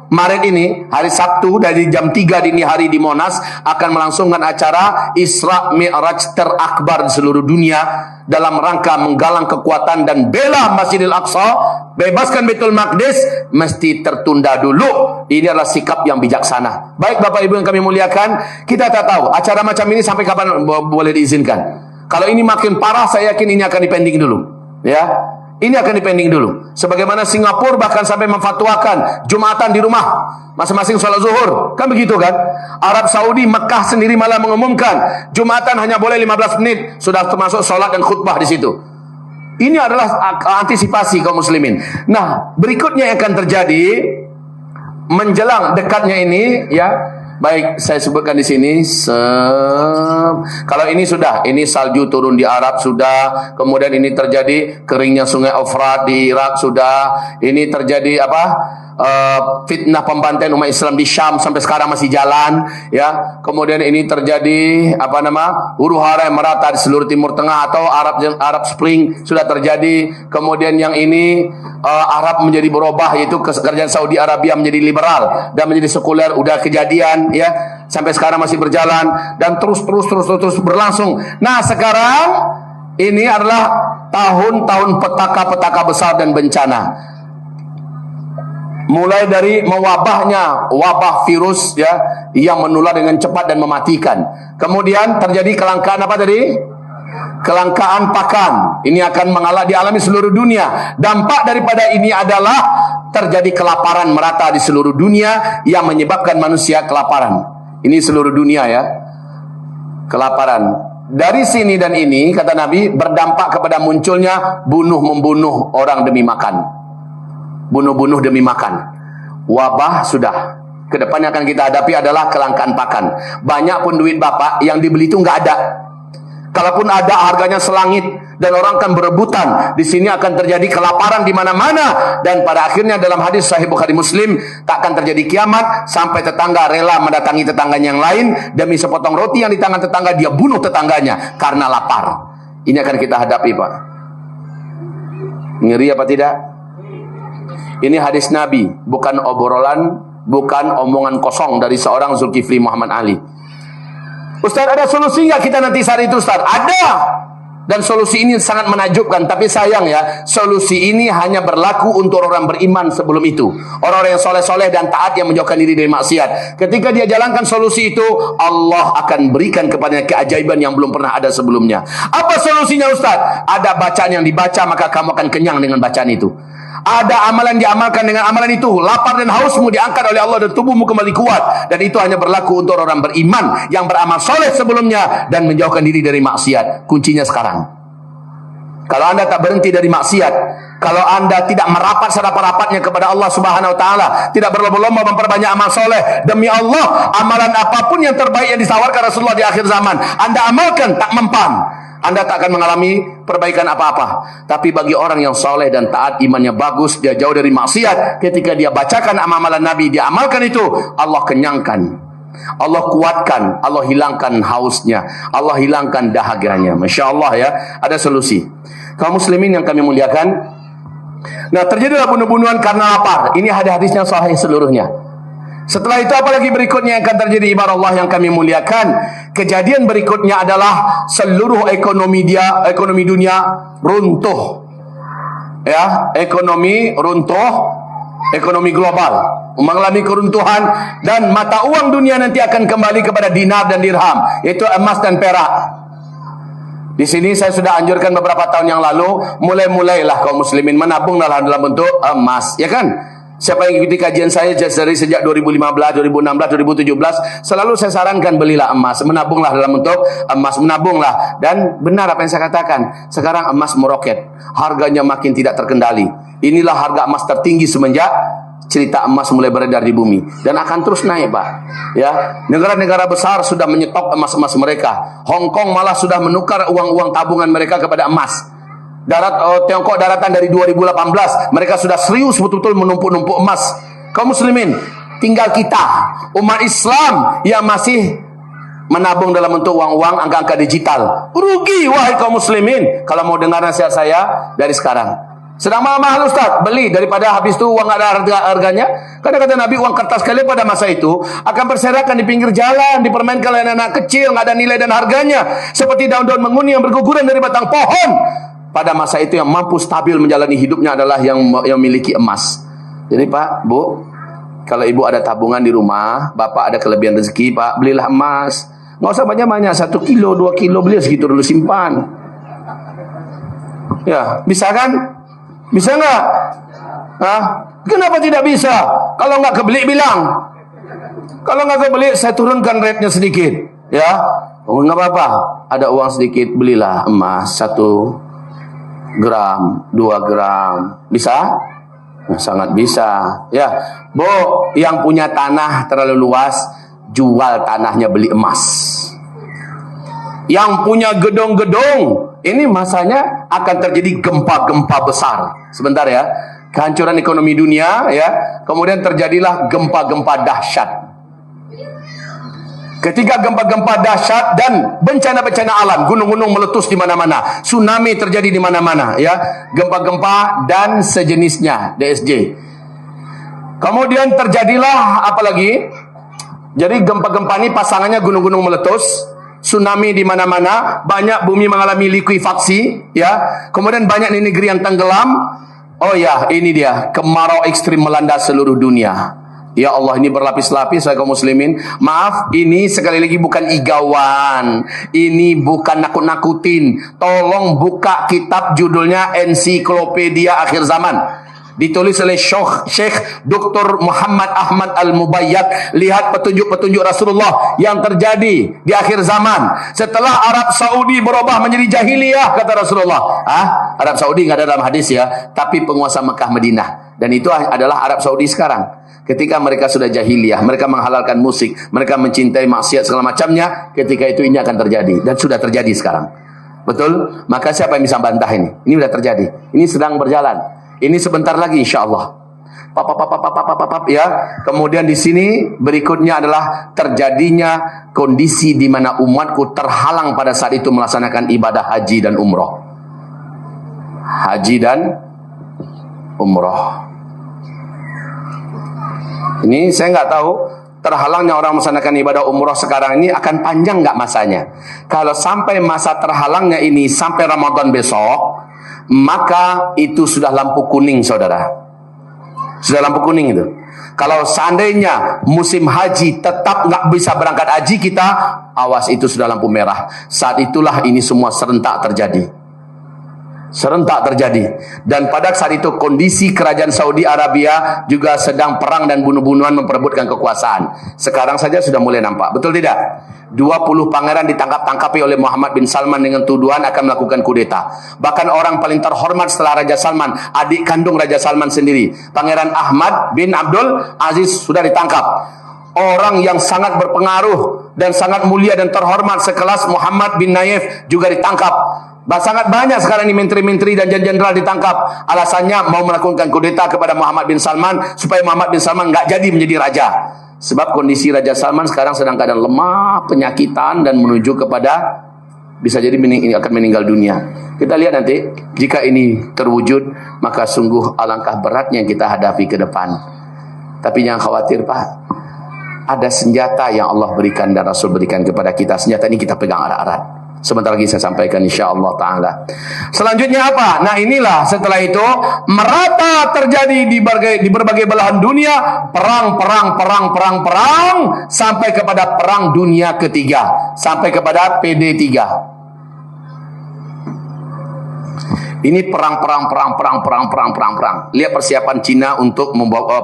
Maret ini, hari Sabtu dari jam 3 dini hari di Monas akan melangsungkan acara Isra Mi'raj terakbar di seluruh dunia dalam rangka menggalang kekuatan dan bela Masjidil Aqsa, bebaskan Baitul Maqdis, mesti tertunda dulu. Ini adalah sikap yang bijaksana. Baik Bapak Ibu yang kami muliakan, kita tak tahu acara macam ini sampai kapan boleh diizinkan. Kalau ini makin parah, saya yakin ini akan dipending dulu. Ya, ini akan dipending dulu. Sebagaimana Singapura bahkan sampai memfatwakan Jumatan di rumah, masing-masing sholat zuhur. Kan begitu kan? Arab Saudi, Mekah sendiri malah mengumumkan Jumatan hanya boleh 15 menit. Sudah termasuk sholat dan khutbah di situ. Ini adalah antisipasi kaum muslimin. Nah, berikutnya yang akan terjadi menjelang dekatnya ini, ya. Baik, saya sebutkan di sini. Kalau ini sudah, ini salju turun di Arab sudah, kemudian ini terjadi keringnya Sungai Efrat di Irak sudah, ini terjadi fitnah pembantaian umat Islam di Syam sampai sekarang masih jalan, ya. Kemudian ini terjadi huru-hara yang merata di seluruh Timur Tengah atau Arab Spring sudah terjadi. Kemudian yang ini Arab menjadi berubah, yaitu kerajaan Saudi Arabia menjadi liberal dan menjadi sekuler, udah kejadian, ya. Sampai sekarang masih berjalan dan terus berlangsung. Nah, sekarang ini adalah tahun-tahun petaka-petaka besar dan bencana. Mulai dari mewabahnya wabah virus, ya, yang menular dengan cepat dan mematikan. Kemudian terjadi kelangkaan apa tadi? Kelangkaan pakan. Ini akan dialami seluruh dunia. Dampak daripada ini adalah terjadi kelaparan merata di seluruh dunia yang menyebabkan manusia kelaparan. Ini seluruh dunia, ya. Kelaparan. Dari sini dan ini, kata Nabi, berdampak kepada munculnya bunuh-membunuh orang demi makan. Bunuh-bunuh demi makan. Wabah sudah. Kedepan yang akan kita hadapi adalah kelangkaan pakan. Banyak pun duit bapak yang dibeli itu nggak ada. Kalaupun ada, harganya selangit dan orang akan berebutan. Di sini akan terjadi kelaparan di mana-mana dan pada akhirnya dalam hadis Sahih Bukhari Muslim, tak akan terjadi kiamat sampai tetangga rela mendatangi tetangganya yang lain demi sepotong roti yang di tangan tetangga, dia bunuh tetangganya karena lapar. Ini akan kita hadapi, Pak. Ngeri apa tidak? Ini hadis Nabi, bukan obrolan, bukan omongan kosong dari seorang Zulkifli Muhammad Ali. Ustaz, ada solusi nggak kita nanti saat itu, Ustaz? Ada. Dan solusi ini sangat menakjubkan. Tapi sayang ya, solusi ini hanya berlaku untuk orang beriman sebelum itu. Orang-orang yang soleh-soleh dan taat yang menjauhkan diri dari maksiat. Ketika dia jalankan solusi itu, Allah akan berikan kepadanya keajaiban yang belum pernah ada sebelumnya. Apa solusinya, Ustaz? Ada bacaan yang dibaca, maka kamu akan kenyang dengan bacaan itu. Ada amalan diamalkan dengan amalan itu. Lapar dan hausmu diangkat oleh Allah dan tubuhmu kembali kuat. Dan itu hanya berlaku untuk orang beriman yang beramal soleh sebelumnya dan menjauhkan diri dari maksiat. Kuncinya sekarang. Kalau anda tak berhenti dari maksiat, kalau anda tidak merapat serapat-rapatnya kepada Allah Subhanahu Wa Taala, tidak berlomba-lomba memperbanyak amal soleh, demi Allah, amalan apapun yang terbaik yang ditawarkan Rasulullah di akhir zaman, anda amalkan tak mempan, anda tak akan mengalami perbaikan apa-apa. Tapi bagi orang yang soleh dan taat, imannya bagus, dia jauh dari maksiat, ketika dia bacakan amalan Nabi, dia amalkan itu, Allah kenyangkan, Allah kuatkan, Allah hilangkan hausnya, Allah hilangkan dahaganya. Masya Allah, ya, ada solusi. Kaum muslimin yang kami muliakan, nah terjadilah bunuh-bunuhan karena lapar. Ini hadis-hadisnya sahih seluruhnya. Setelah itu apalagi berikutnya yang akan terjadi, ibarat Allah yang kami muliakan? Kejadian berikutnya adalah seluruh ekonomi dunia runtuh. Ya, ekonomi runtuh, ekonomi global mengalami keruntuhan dan mata uang dunia nanti akan kembali kepada dinar dan dirham, yaitu emas dan perak. Di sini saya sudah anjurkan beberapa tahun yang lalu, mulailah kaum muslimin menabung dalam bentuk emas, ya kan? Siapa yang ikuti kajian saya dari sejak 2015, 2016, 2017, selalu saya sarankan belilah emas, menabunglah dalam bentuk emas, menabunglah. Dan benar apa yang saya katakan, sekarang emas meroket, harganya makin tidak terkendali. Inilah harga emas tertinggi semenjak cerita emas mulai beredar di bumi dan akan terus naik, Pak. Ya, negara-negara besar sudah menyetop emas-emas mereka. Hong Kong malah sudah menukar uang-uang tabungan mereka kepada emas. Tiongkok daratan dari 2018 mereka sudah serius betul-betul menumpuk-numpuk emas. Kaum muslimin, tinggal kita umat Islam yang masih menabung dalam bentuk uang-uang angka-angka digital. Rugi wahai kaum muslimin kalau mau dengar nasihat saya dari sekarang. Sedang mahal-mahal Ustaz, beli daripada habis itu uang ada harganya. Karena kata Nabi, uang kertas kalian pada masa itu akan berserakan di pinggir jalan, dipermainkan oleh anak-anak kecil, nggak ada nilai dan harganya, seperti daun-daun menguning yang berguguran dari batang pohon. Pada masa itu yang mampu stabil menjalani hidupnya adalah yang memiliki emas. Jadi Pak, Bu, kalau ibu ada tabungan di rumah, bapak ada kelebihan rezeki, Pak, belilah emas. Nggak usah banyak-banyak, 1 kilo, 2 kilo, beli segitu dulu, simpan. Ya, bisa kan? Bisa nggak? Hah? Kenapa tidak bisa? Kalau nggak kebeli, bilang. Kalau nggak kebeli, saya turunkan rate-nya sedikit. Ya, nggak apa-apa. Ada uang sedikit, belilah emas 1 gram, 2 gram. Bisa? Nah, sangat bisa. Ya, Bu, yang punya tanah terlalu luas, jual tanahnya, beli emas. Yang punya gedung-gedung, ini masanya akan terjadi gempa-gempa besar. Sebentar ya, kehancuran ekonomi dunia ya, kemudian terjadilah gempa-gempa dahsyat. Ketika gempa-gempa dahsyat dan bencana-bencana alam, gunung-gunung meletus di mana-mana, tsunami terjadi di mana-mana ya, gempa-gempa dan sejenisnya, DSJ. Kemudian terjadilah apa lagi? Jadi gempa-gempa ini pasangannya gunung-gunung meletus, tsunami di mana-mana, banyak bumi mengalami likuifaksi, ya. Kemudian banyak negeri yang tenggelam. Oh ya, ini dia, kemarau ekstrim melanda seluruh dunia. Ya Allah, ini berlapis-lapis, saya kaum muslimin. Maaf, ini sekali lagi bukan igauan, ini bukan nakut-nakutin. Tolong buka kitab judulnya Ensiklopedia Akhir Zaman, ditulis oleh Syekh Dr. Muhammad Ahmad Al-Mubayyad. Lihat petunjuk-petunjuk Rasulullah yang terjadi di akhir zaman. Setelah Arab Saudi berubah menjadi jahiliyah, kata Rasulullah. Arab Saudi nggak ada dalam hadis ya, tapi penguasa Mekah Madinah. Dan itu adalah Arab Saudi sekarang. Ketika mereka sudah jahiliyah, mereka menghalalkan musik, mereka mencintai maksiat segala macamnya, ketika itu ini akan terjadi. Dan sudah terjadi sekarang. Betul? Maka siapa yang bisa bantah ini? Ini sudah terjadi. Ini sedang berjalan. Ini sebentar lagi insya Allah. Ya. Kemudian di sini berikutnya adalah terjadinya kondisi di mana umatku terhalang pada saat itu melaksanakan ibadah haji dan umroh. Haji dan umroh. Ini saya nggak tahu terhalangnya orang melaksanakan ibadah umroh sekarang ini akan panjang nggak masanya. Kalau sampai masa terhalangnya ini sampai Ramadan besok, maka itu sudah lampu kuning, saudara. Sudah lampu kuning itu. Kalau seandainya musim haji tetap nggak bisa berangkat haji kita, awas, itu sudah lampu merah. Saat itulah ini semua serentak terjadi. Serentak terjadi. Dan pada saat itu kondisi kerajaan Saudi Arabia juga sedang perang dan bunuh-bunuhan memperebutkan kekuasaan. Sekarang saja sudah mulai nampak. Betul tidak? 20 pangeran ditangkap-tangkapi oleh Muhammad bin Salman dengan tuduhan akan melakukan kudeta. Bahkan orang paling terhormat setelah Raja Salman, adik kandung Raja Salman sendiri, Pangeran Ahmad bin Abdul Aziz, sudah ditangkap. Orang yang sangat berpengaruh dan sangat mulia dan terhormat sekelas Muhammad bin Nayef juga ditangkap. Sangat banyak sekarang ini menteri-menteri dan jenderal ditangkap. Alasannya mau melakukan kudeta kepada Muhammad bin Salman supaya Muhammad bin Salman nggak jadi menjadi raja. Sebab kondisi Raja Salman sekarang sedang keadaan lemah, penyakitan, dan menuju kepada bisa jadi akan meninggal dunia. Kita lihat nanti, jika ini terwujud, maka sungguh alangkah beratnya yang kita hadapi ke depan. Tapi jangan khawatir, Pak. Ada senjata yang Allah berikan dan Rasul berikan kepada kita. Senjata ini kita pegang erat-erat. Sebentar lagi saya sampaikan insyaAllah ta'ala. Selanjutnya apa? Nah inilah setelah itu merata terjadi di berbagai belahan dunia perang sampai kepada perang dunia ketiga, sampai kepada PD3. Ini perang. Lihat persiapan Cina untuk membawa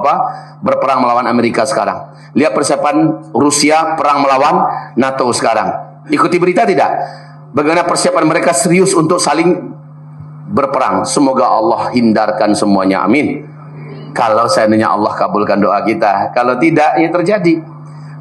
berperang melawan Amerika sekarang. Lihat persiapan Rusia perang melawan NATO sekarang. Ikuti berita tidak? Bagaimana persiapan mereka serius untuk saling berperang. Semoga Allah hindarkan semuanya. Amin. Kalau seandainya Allah kabulkan doa kita. Kalau tidak, ya terjadi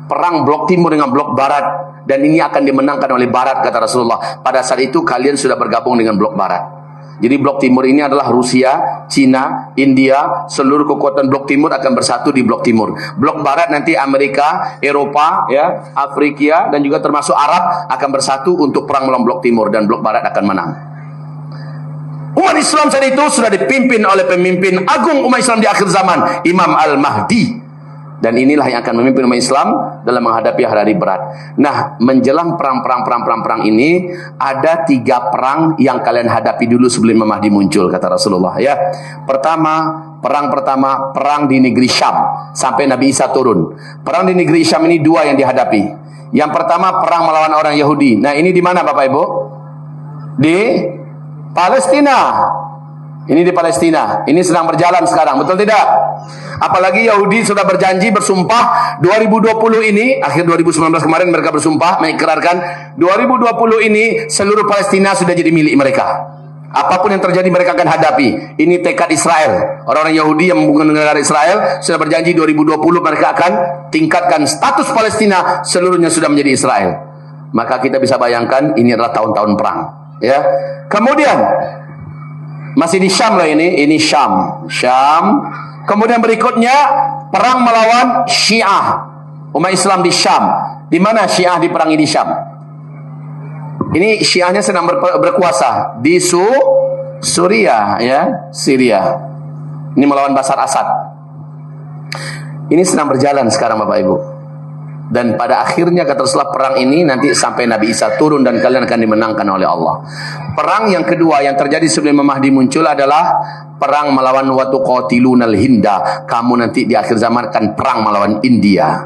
perang blok timur dengan blok barat, dan ini akan dimenangkan oleh barat, kata Rasulullah. Pada saat itu kalian sudah bergabung dengan blok barat. Jadi blok timur ini adalah Rusia, Cina, India. Seluruh kekuatan blok timur akan bersatu di blok timur. Blok barat nanti Amerika, Eropa, ya, Afrika, dan juga termasuk Arab akan bersatu untuk perang melawan blok timur, dan blok barat akan menang. Umat Islam saat itu sudah dipimpin oleh pemimpin agung umat Islam di akhir zaman, Imam Al-Mahdi. Dan inilah yang akan memimpin umat Islam dalam menghadapi hari-hari berat. Nah, menjelang perang ini, ada 3 perang yang kalian hadapi dulu sebelum Imam Mahdi muncul, kata Rasulullah. Ya, perang pertama, perang di negeri Syam sampai Nabi Isa turun. Perang di negeri Syam ini 2 yang dihadapi. Yang pertama, perang melawan orang Yahudi. Nah, ini di mana Bapak Ibu? Di Palestina. Ini di Palestina. Ini sedang berjalan sekarang, betul tidak? Apalagi Yahudi sudah berjanji, bersumpah 2020 ini, akhir 2019 kemarin mereka bersumpah mengikrarkan 2020 ini seluruh Palestina sudah jadi milik mereka. Apapun yang terjadi mereka akan hadapi. Ini tekad Israel. Orang-orang Yahudi yang menghubungkan negara Israel sudah berjanji 2020 mereka akan tingkatkan status Palestina, seluruhnya sudah menjadi Israel. Maka kita bisa bayangkan ini adalah tahun-tahun perang, ya. Kemudian masih di Syam lah ini Syam. Kemudian berikutnya perang melawan Syiah, umat Islam di Syam. Di mana Syiah diperangi di Syam? Ini Syiahnya sedang berkuasa di Suriah, ya, Syria. Ini melawan Bashar Assad. Ini sedang berjalan sekarang Bapak Ibu. Dan pada akhirnya kata Rasulullah, perang ini nanti sampai Nabi Isa turun dan kalian akan dimenangkan oleh Allah. Perang yang kedua yang terjadi sebelum Imam Mahdi muncul adalah perang melawan wa tuqatilunal Hinda. Kamu nanti di akhir zaman akan perang melawan India.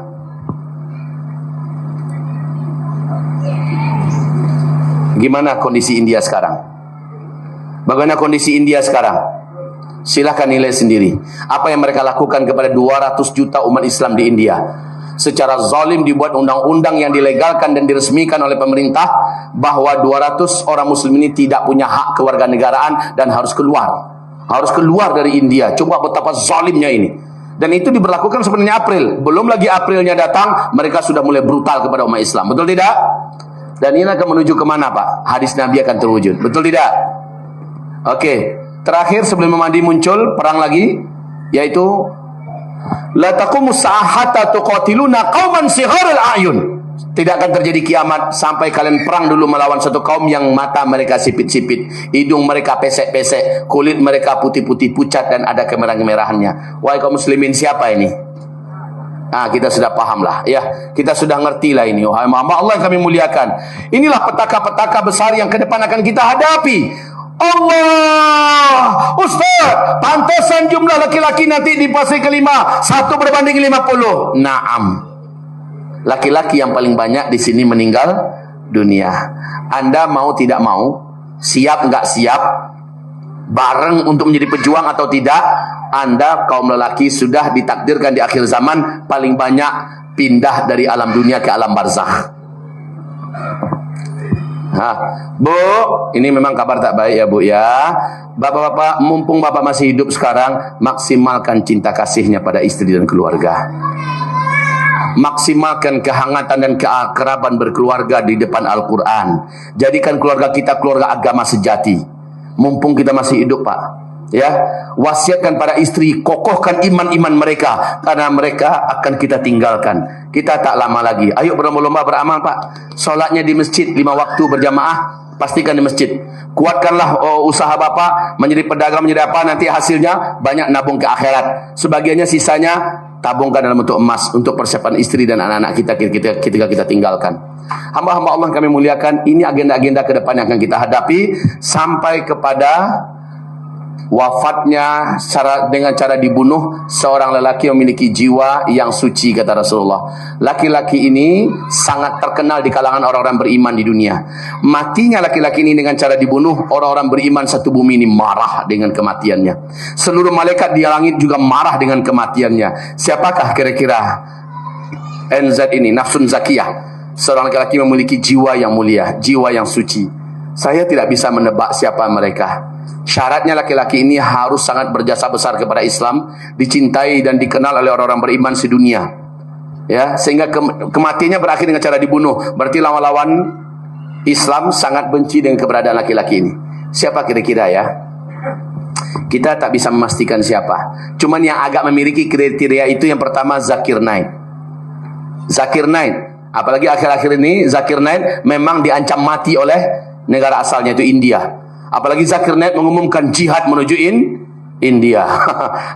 Gimana kondisi India sekarang? Bagaimana kondisi India sekarang? Silahkan nilai sendiri. Apa yang mereka lakukan kepada 200 juta umat Islam di India? Secara zalim dibuat undang-undang yang dilegalkan dan diresmikan oleh pemerintah bahwa 200 orang muslim ini tidak punya hak kewarganegaraan dan harus keluar dari India. Coba betapa zalimnya ini. Dan itu diberlakukan sebenarnya April. Belum lagi Aprilnya datang, mereka sudah mulai brutal kepada umat Islam. Betul tidak? Dan ini akan menuju kemana Pak? Hadis Nabi akan terwujud. Betul tidak? Oke. Terakhir sebelum Mahdi muncul, perang lagi, yaitu la taqumu sa'ata tuqatiluna qauman sigharul a'yun. Tidak akan terjadi kiamat sampai kalian perang dulu melawan satu kaum yang mata mereka sipit-sipit, hidung mereka pesek-pesek, kulit mereka putih-putih pucat dan ada kemerah-merahannya. Wahai kaum muslimin, siapa ini? Kita sudah paham lah, ya. Kita sudah ngerti lah ini. Wahai hamba Allah yang kami muliakan. Inilah petaka-petaka besar yang ke depan akan kita hadapi. Allah, Ustaz, pantasan jumlah laki-laki nanti di fase kelima 1 berbanding 50. Naam. Laki-laki yang paling banyak di sini meninggal dunia. Anda mau tidak mau, siap nggak siap, bareng untuk menjadi pejuang atau tidak, Anda kaum lelaki sudah ditakdirkan di akhir zaman paling banyak pindah dari alam dunia ke alam barzakh. Bu, ini memang kabar tak baik ya Bu ya. Bapak-bapak, mumpung Bapak masih hidup sekarang, maksimalkan cinta kasihnya pada istri dan keluarga. Maksimalkan kehangatan dan keakraban berkeluarga di depan Al-Quran. Jadikan keluarga kita keluarga agama sejati. Mumpung kita masih hidup Pak, ya, wasiatkan pada istri, kokohkan iman-iman mereka, karena mereka akan kita tinggalkan. Kita tak lama lagi. Ayo berlomba-lomba beramal Pak. Sholatnya di masjid 5 waktu berjamaah, pastikan di masjid. Kuatkanlah usaha Bapak menjadi pedagang, menjadi apa, nanti hasilnya banyak nabung ke akhirat. Sebagiannya sisanya tabungkan dalam bentuk emas untuk persiapan istri dan anak-anak kita ketika kita tinggalkan. Hamba-hamba Allah yang kami muliakan, ini agenda-agenda ke depan yang akan kita hadapi sampai kepada wafatnya dengan cara dibunuh seorang lelaki yang memiliki jiwa yang suci, kata Rasulullah. Laki-laki ini sangat terkenal di kalangan orang-orang beriman di dunia. Matinya laki-laki ini dengan cara dibunuh, orang-orang beriman satu bumi ini marah dengan kematiannya. Seluruh malaikat di langit juga marah dengan kematiannya. Siapakah kira-kira NZ ini? Nafsun zakiyah, seorang laki-laki memiliki jiwa yang mulia, jiwa yang suci. Saya tidak bisa menebak siapa mereka. Syaratnya laki-laki ini harus sangat berjasa besar kepada Islam, dicintai dan dikenal oleh orang-orang beriman sedunia. Ya, sehingga kematiannya berakhir dengan cara dibunuh. Berarti lawan-lawan Islam sangat benci dengan keberadaan laki-laki ini. Siapa kira-kira ya? Kita tak bisa memastikan siapa. Cuman yang agak memiliki kriteria itu yang pertama Zakir Naik. Zakir Naik, apalagi akhir-akhir ini Zakir Naik memang diancam mati oleh negara asalnya itu India. Apalagi Zakir Naik mengumumkan jihad menuju India.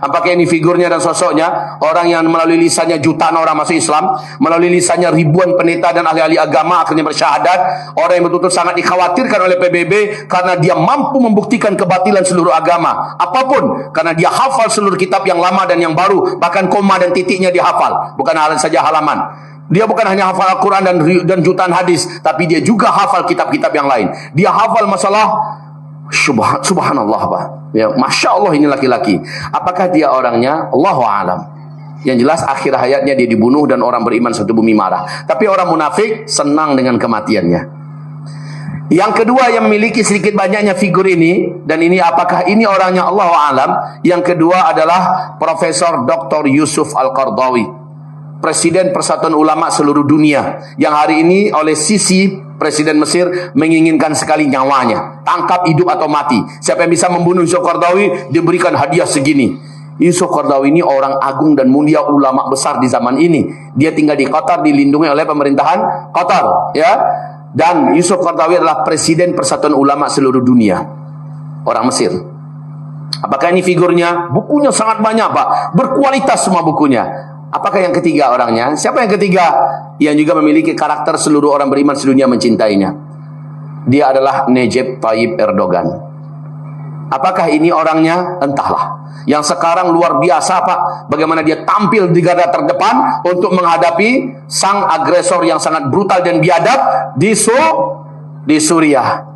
Apakah ini figurnya dan sosoknya? Orang yang melalui lisannya jutaan orang masuk Islam, melalui lisannya ribuan pendeta dan ahli-ahli agama akhirnya bersyahadat. Orang yang betul-betul sangat dikhawatirkan oleh PBB karena dia mampu membuktikan kebatilan seluruh agama apapun, karena dia hafal seluruh kitab yang lama dan yang baru, bahkan koma dan titiknya dia hafal, bukan saja halaman. Dia bukan hanya hafal Al-Quran dan jutaan hadis, tapi dia juga hafal kitab-kitab yang lain. Dia hafal masalah subhanallah, Pak. Ya, Masya Allah ini laki-laki. Apakah dia orangnya? Allahu a'lam. Yang jelas akhir hayatnya dia dibunuh dan orang beriman satu bumi marah. Tapi orang munafik senang dengan kematiannya. Yang kedua yang memiliki sedikit banyaknya figur ini, dan ini apakah ini orangnya? Allahu a'lam. Yang kedua adalah Profesor Dr. Yusuf Al-Qaradawi, Presiden Persatuan Ulama seluruh dunia, yang hari ini oleh Sisi Presiden Mesir menginginkan sekali nyawanya, tangkap hidup atau mati. Siapa yang bisa membunuh Yusuf Qaradawi diberikan hadiah segini. Yusuf Qaradawi ini orang agung dan mulia, ulama besar di zaman ini. Dia tinggal di Qatar, dilindungi oleh pemerintahan Qatar, ya. Dan Yusuf Qaradawi adalah Presiden Persatuan Ulama seluruh dunia, orang Mesir. Apakah ini figurnya? Bukunya sangat banyak, Pak, berkualitas semua bukunya. Apakah yang ketiga orangnya? Siapa yang ketiga? Yang juga memiliki karakter seluruh orang beriman sedunia mencintainya. Dia adalah Recep Tayyip Erdogan. Apakah ini orangnya? Entahlah. Yang sekarang luar biasa, Pak, bagaimana dia tampil di garda terdepan untuk menghadapi sang agresor yang sangat brutal dan biadab di Suriah.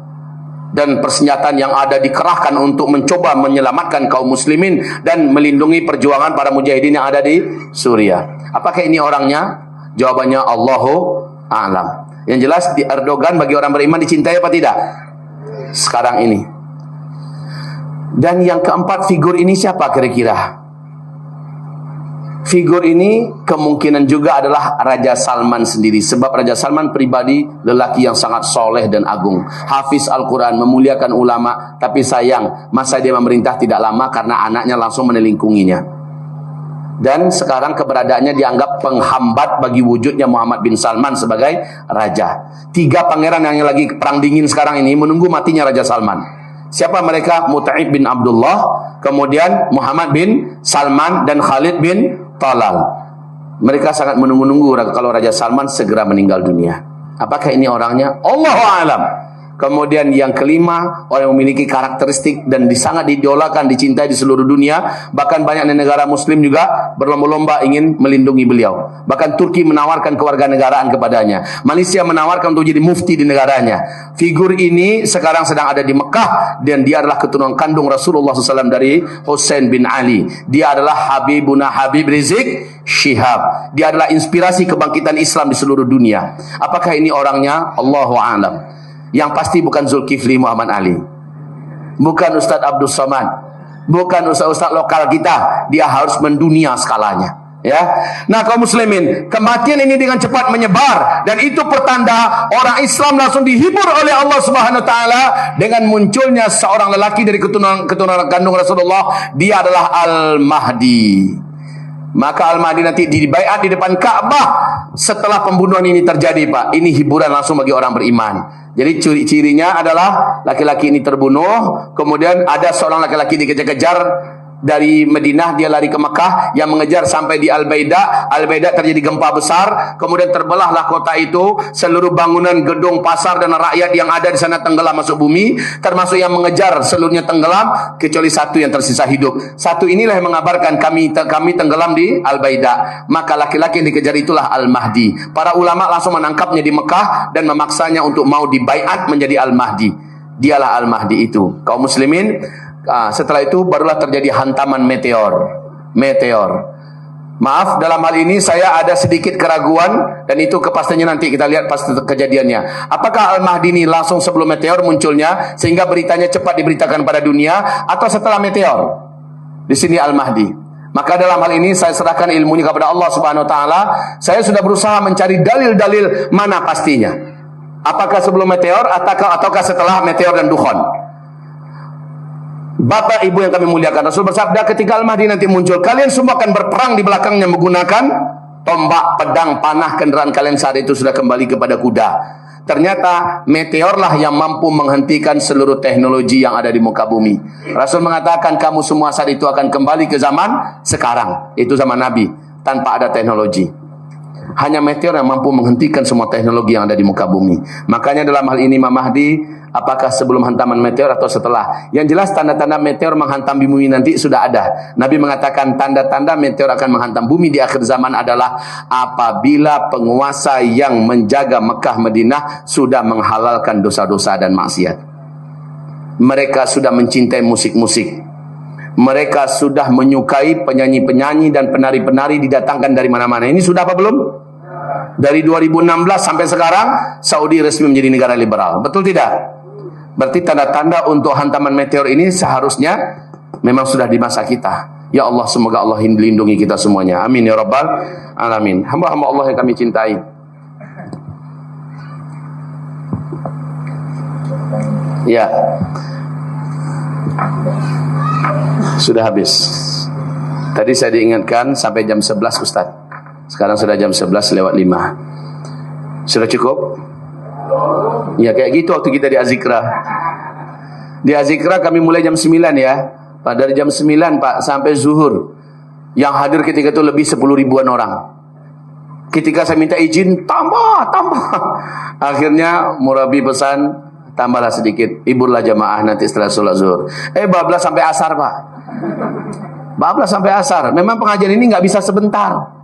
Dan persenjataan yang ada dikerahkan untuk mencoba menyelamatkan kaum muslimin dan melindungi perjuangan para mujahidin yang ada di Suriah. Apakah ini orangnya? Jawabannya Allahu a'lam. Yang jelas di Erdogan bagi orang beriman dicintai apa tidak? Sekarang ini. Dan yang keempat figur ini siapa kira-kira? Figur ini kemungkinan juga adalah Raja Salman sendiri. Sebab Raja Salman pribadi lelaki yang sangat soleh dan agung, hafiz Al-Quran, memuliakan ulama. Tapi sayang, masa dia memerintah tidak lama karena anaknya langsung menelingkunginya. Dan sekarang keberadaannya dianggap penghambat bagi wujudnya Muhammad bin Salman sebagai raja. 3 pangeran yang lagi perang dingin sekarang ini menunggu matinya Raja Salman. Siapa mereka? Mut'ib bin Abdullah, kemudian Muhammad bin Salman, dan Khalid bin Talal. Mereka sangat menunggu-nunggu kalau Raja Salman segera meninggal dunia. Apakah ini orangnya? Allahu a'lam. Kemudian yang kelima, orang yang memiliki karakteristik dan sangat diidolakan, dicintai di seluruh dunia. Bahkan banyak negara muslim juga berlomba-lomba ingin melindungi beliau. Bahkan Turki menawarkan kewarganegaraan kepadanya. Malaysia menawarkan untuk jadi mufti di negaranya. Figur ini sekarang sedang ada di Mekah, dan dia adalah keturunan kandung Rasulullah SAW dari Husain bin Ali. Dia adalah Habibuna Habib Rizik Syihab. Dia adalah inspirasi kebangkitan Islam di seluruh dunia. Apakah ini orangnya? Allahu a'lam. Yang pasti bukan Zulkifli Muhammad Ali, bukan Ustadz Abdul Somad, bukan ustaz-ustaz lokal kita. Dia harus mendunia skalanya, ya. Nah, kaum muslimin, kematian ini dengan cepat menyebar, dan itu pertanda orang Islam langsung dihibur oleh Allah Subhanahu wa taala dengan munculnya seorang lelaki dari keturunan kandung Rasulullah. Dia adalah Al-Mahdi. Maka Al-Mahdi nanti dibaiat di depan Ka'bah setelah pembunuhan ini terjadi, Pak. Ini hiburan langsung bagi orang beriman. Jadi ciri-cirinya adalah laki-laki ini terbunuh, kemudian ada seorang laki-laki dikejar-kejar dari Madinah, dia lari ke Mekah, yang mengejar sampai di Al-Baidah. Al-Baidah terjadi gempa besar, kemudian terbelahlah kota itu, seluruh bangunan, gedung, pasar dan rakyat yang ada di sana tenggelam masuk bumi, termasuk yang mengejar seluruhnya tenggelam kecuali satu yang tersisa hidup. Satu inilah yang mengabarkan kami tenggelam di Al-Baidah. Maka laki-laki yang dikejar itulah Al-Mahdi. Para ulama langsung menangkapnya di Mekah dan memaksanya untuk mau dibaiat menjadi Al-Mahdi. Dialah Al-Mahdi itu. Kaum muslimin, setelah itu barulah terjadi hantaman meteor. Maaf, dalam hal ini saya ada sedikit keraguan, dan itu kepastiannya nanti kita lihat pas kejadiannya. Apakah Al-Mahdi ini langsung sebelum meteor munculnya sehingga beritanya cepat diberitakan pada dunia, atau setelah meteor? Di sini Al-Mahdi. Maka dalam hal ini saya serahkan ilmunya kepada Allah Subhanahu wa taala. Saya sudah berusaha mencari dalil-dalil mana pastinya. Apakah sebelum meteor ataukah setelah meteor dan dukhon? Bapak Ibu yang kami muliakan, Rasul bersabda ketika Al-Mahdi nanti muncul, kalian semua akan berperang di belakangnya menggunakan tombak, pedang, panah. Kendaraan kalian saat itu sudah kembali kepada kuda. Ternyata meteorlah yang mampu menghentikan seluruh teknologi yang ada di muka bumi. Rasul mengatakan kamu semua saat itu akan kembali ke zaman sekarang. Itu zaman Nabi, tanpa ada teknologi. Hanya meteor yang mampu menghentikan semua teknologi yang ada di muka bumi. Makanya dalam hal ini Imam Mahdi, apakah sebelum hantaman meteor atau setelah? Yang jelas tanda-tanda meteor menghantam bumi nanti sudah ada. Nabi mengatakan tanda-tanda meteor akan menghantam bumi di akhir zaman adalah apabila penguasa yang menjaga Mekah Madinah sudah menghalalkan dosa-dosa dan maksiat. Mereka sudah mencintai musik-musik. Mereka sudah menyukai penyanyi-penyanyi dan penari-penari didatangkan dari mana-mana. Ini sudah apa belum? Dari 2016 sampai sekarang Saudi resmi menjadi negara liberal. Betul tidak? Berarti tanda-tanda untuk hantaman meteor ini seharusnya memang sudah di masa kita. Ya Allah, semoga Allah lindungi kita semuanya. Amin ya rabbal alamin. Hamba-hamba Allah yang kami cintai, ya, sudah habis. Tadi saya diingatkan sampai jam 11 Ustaz. Sekarang sudah jam 11:05. Sudah cukup? Ya kayak gitu waktu kita di Azikra. Di Azikra kami mulai jam 9 ya. Pak, dari jam 9 Pak sampai zuhur. Yang hadir ketika itu lebih 10 ribuan orang. Ketika saya minta izin, tambah. Akhirnya murabi pesan, tambahlah sedikit, hiburlah jamaah nanti setelah sholat zuhur. Bablas sampai asar Pak. Bablas sampai asar. Memang pengajian ini nggak bisa sebentar.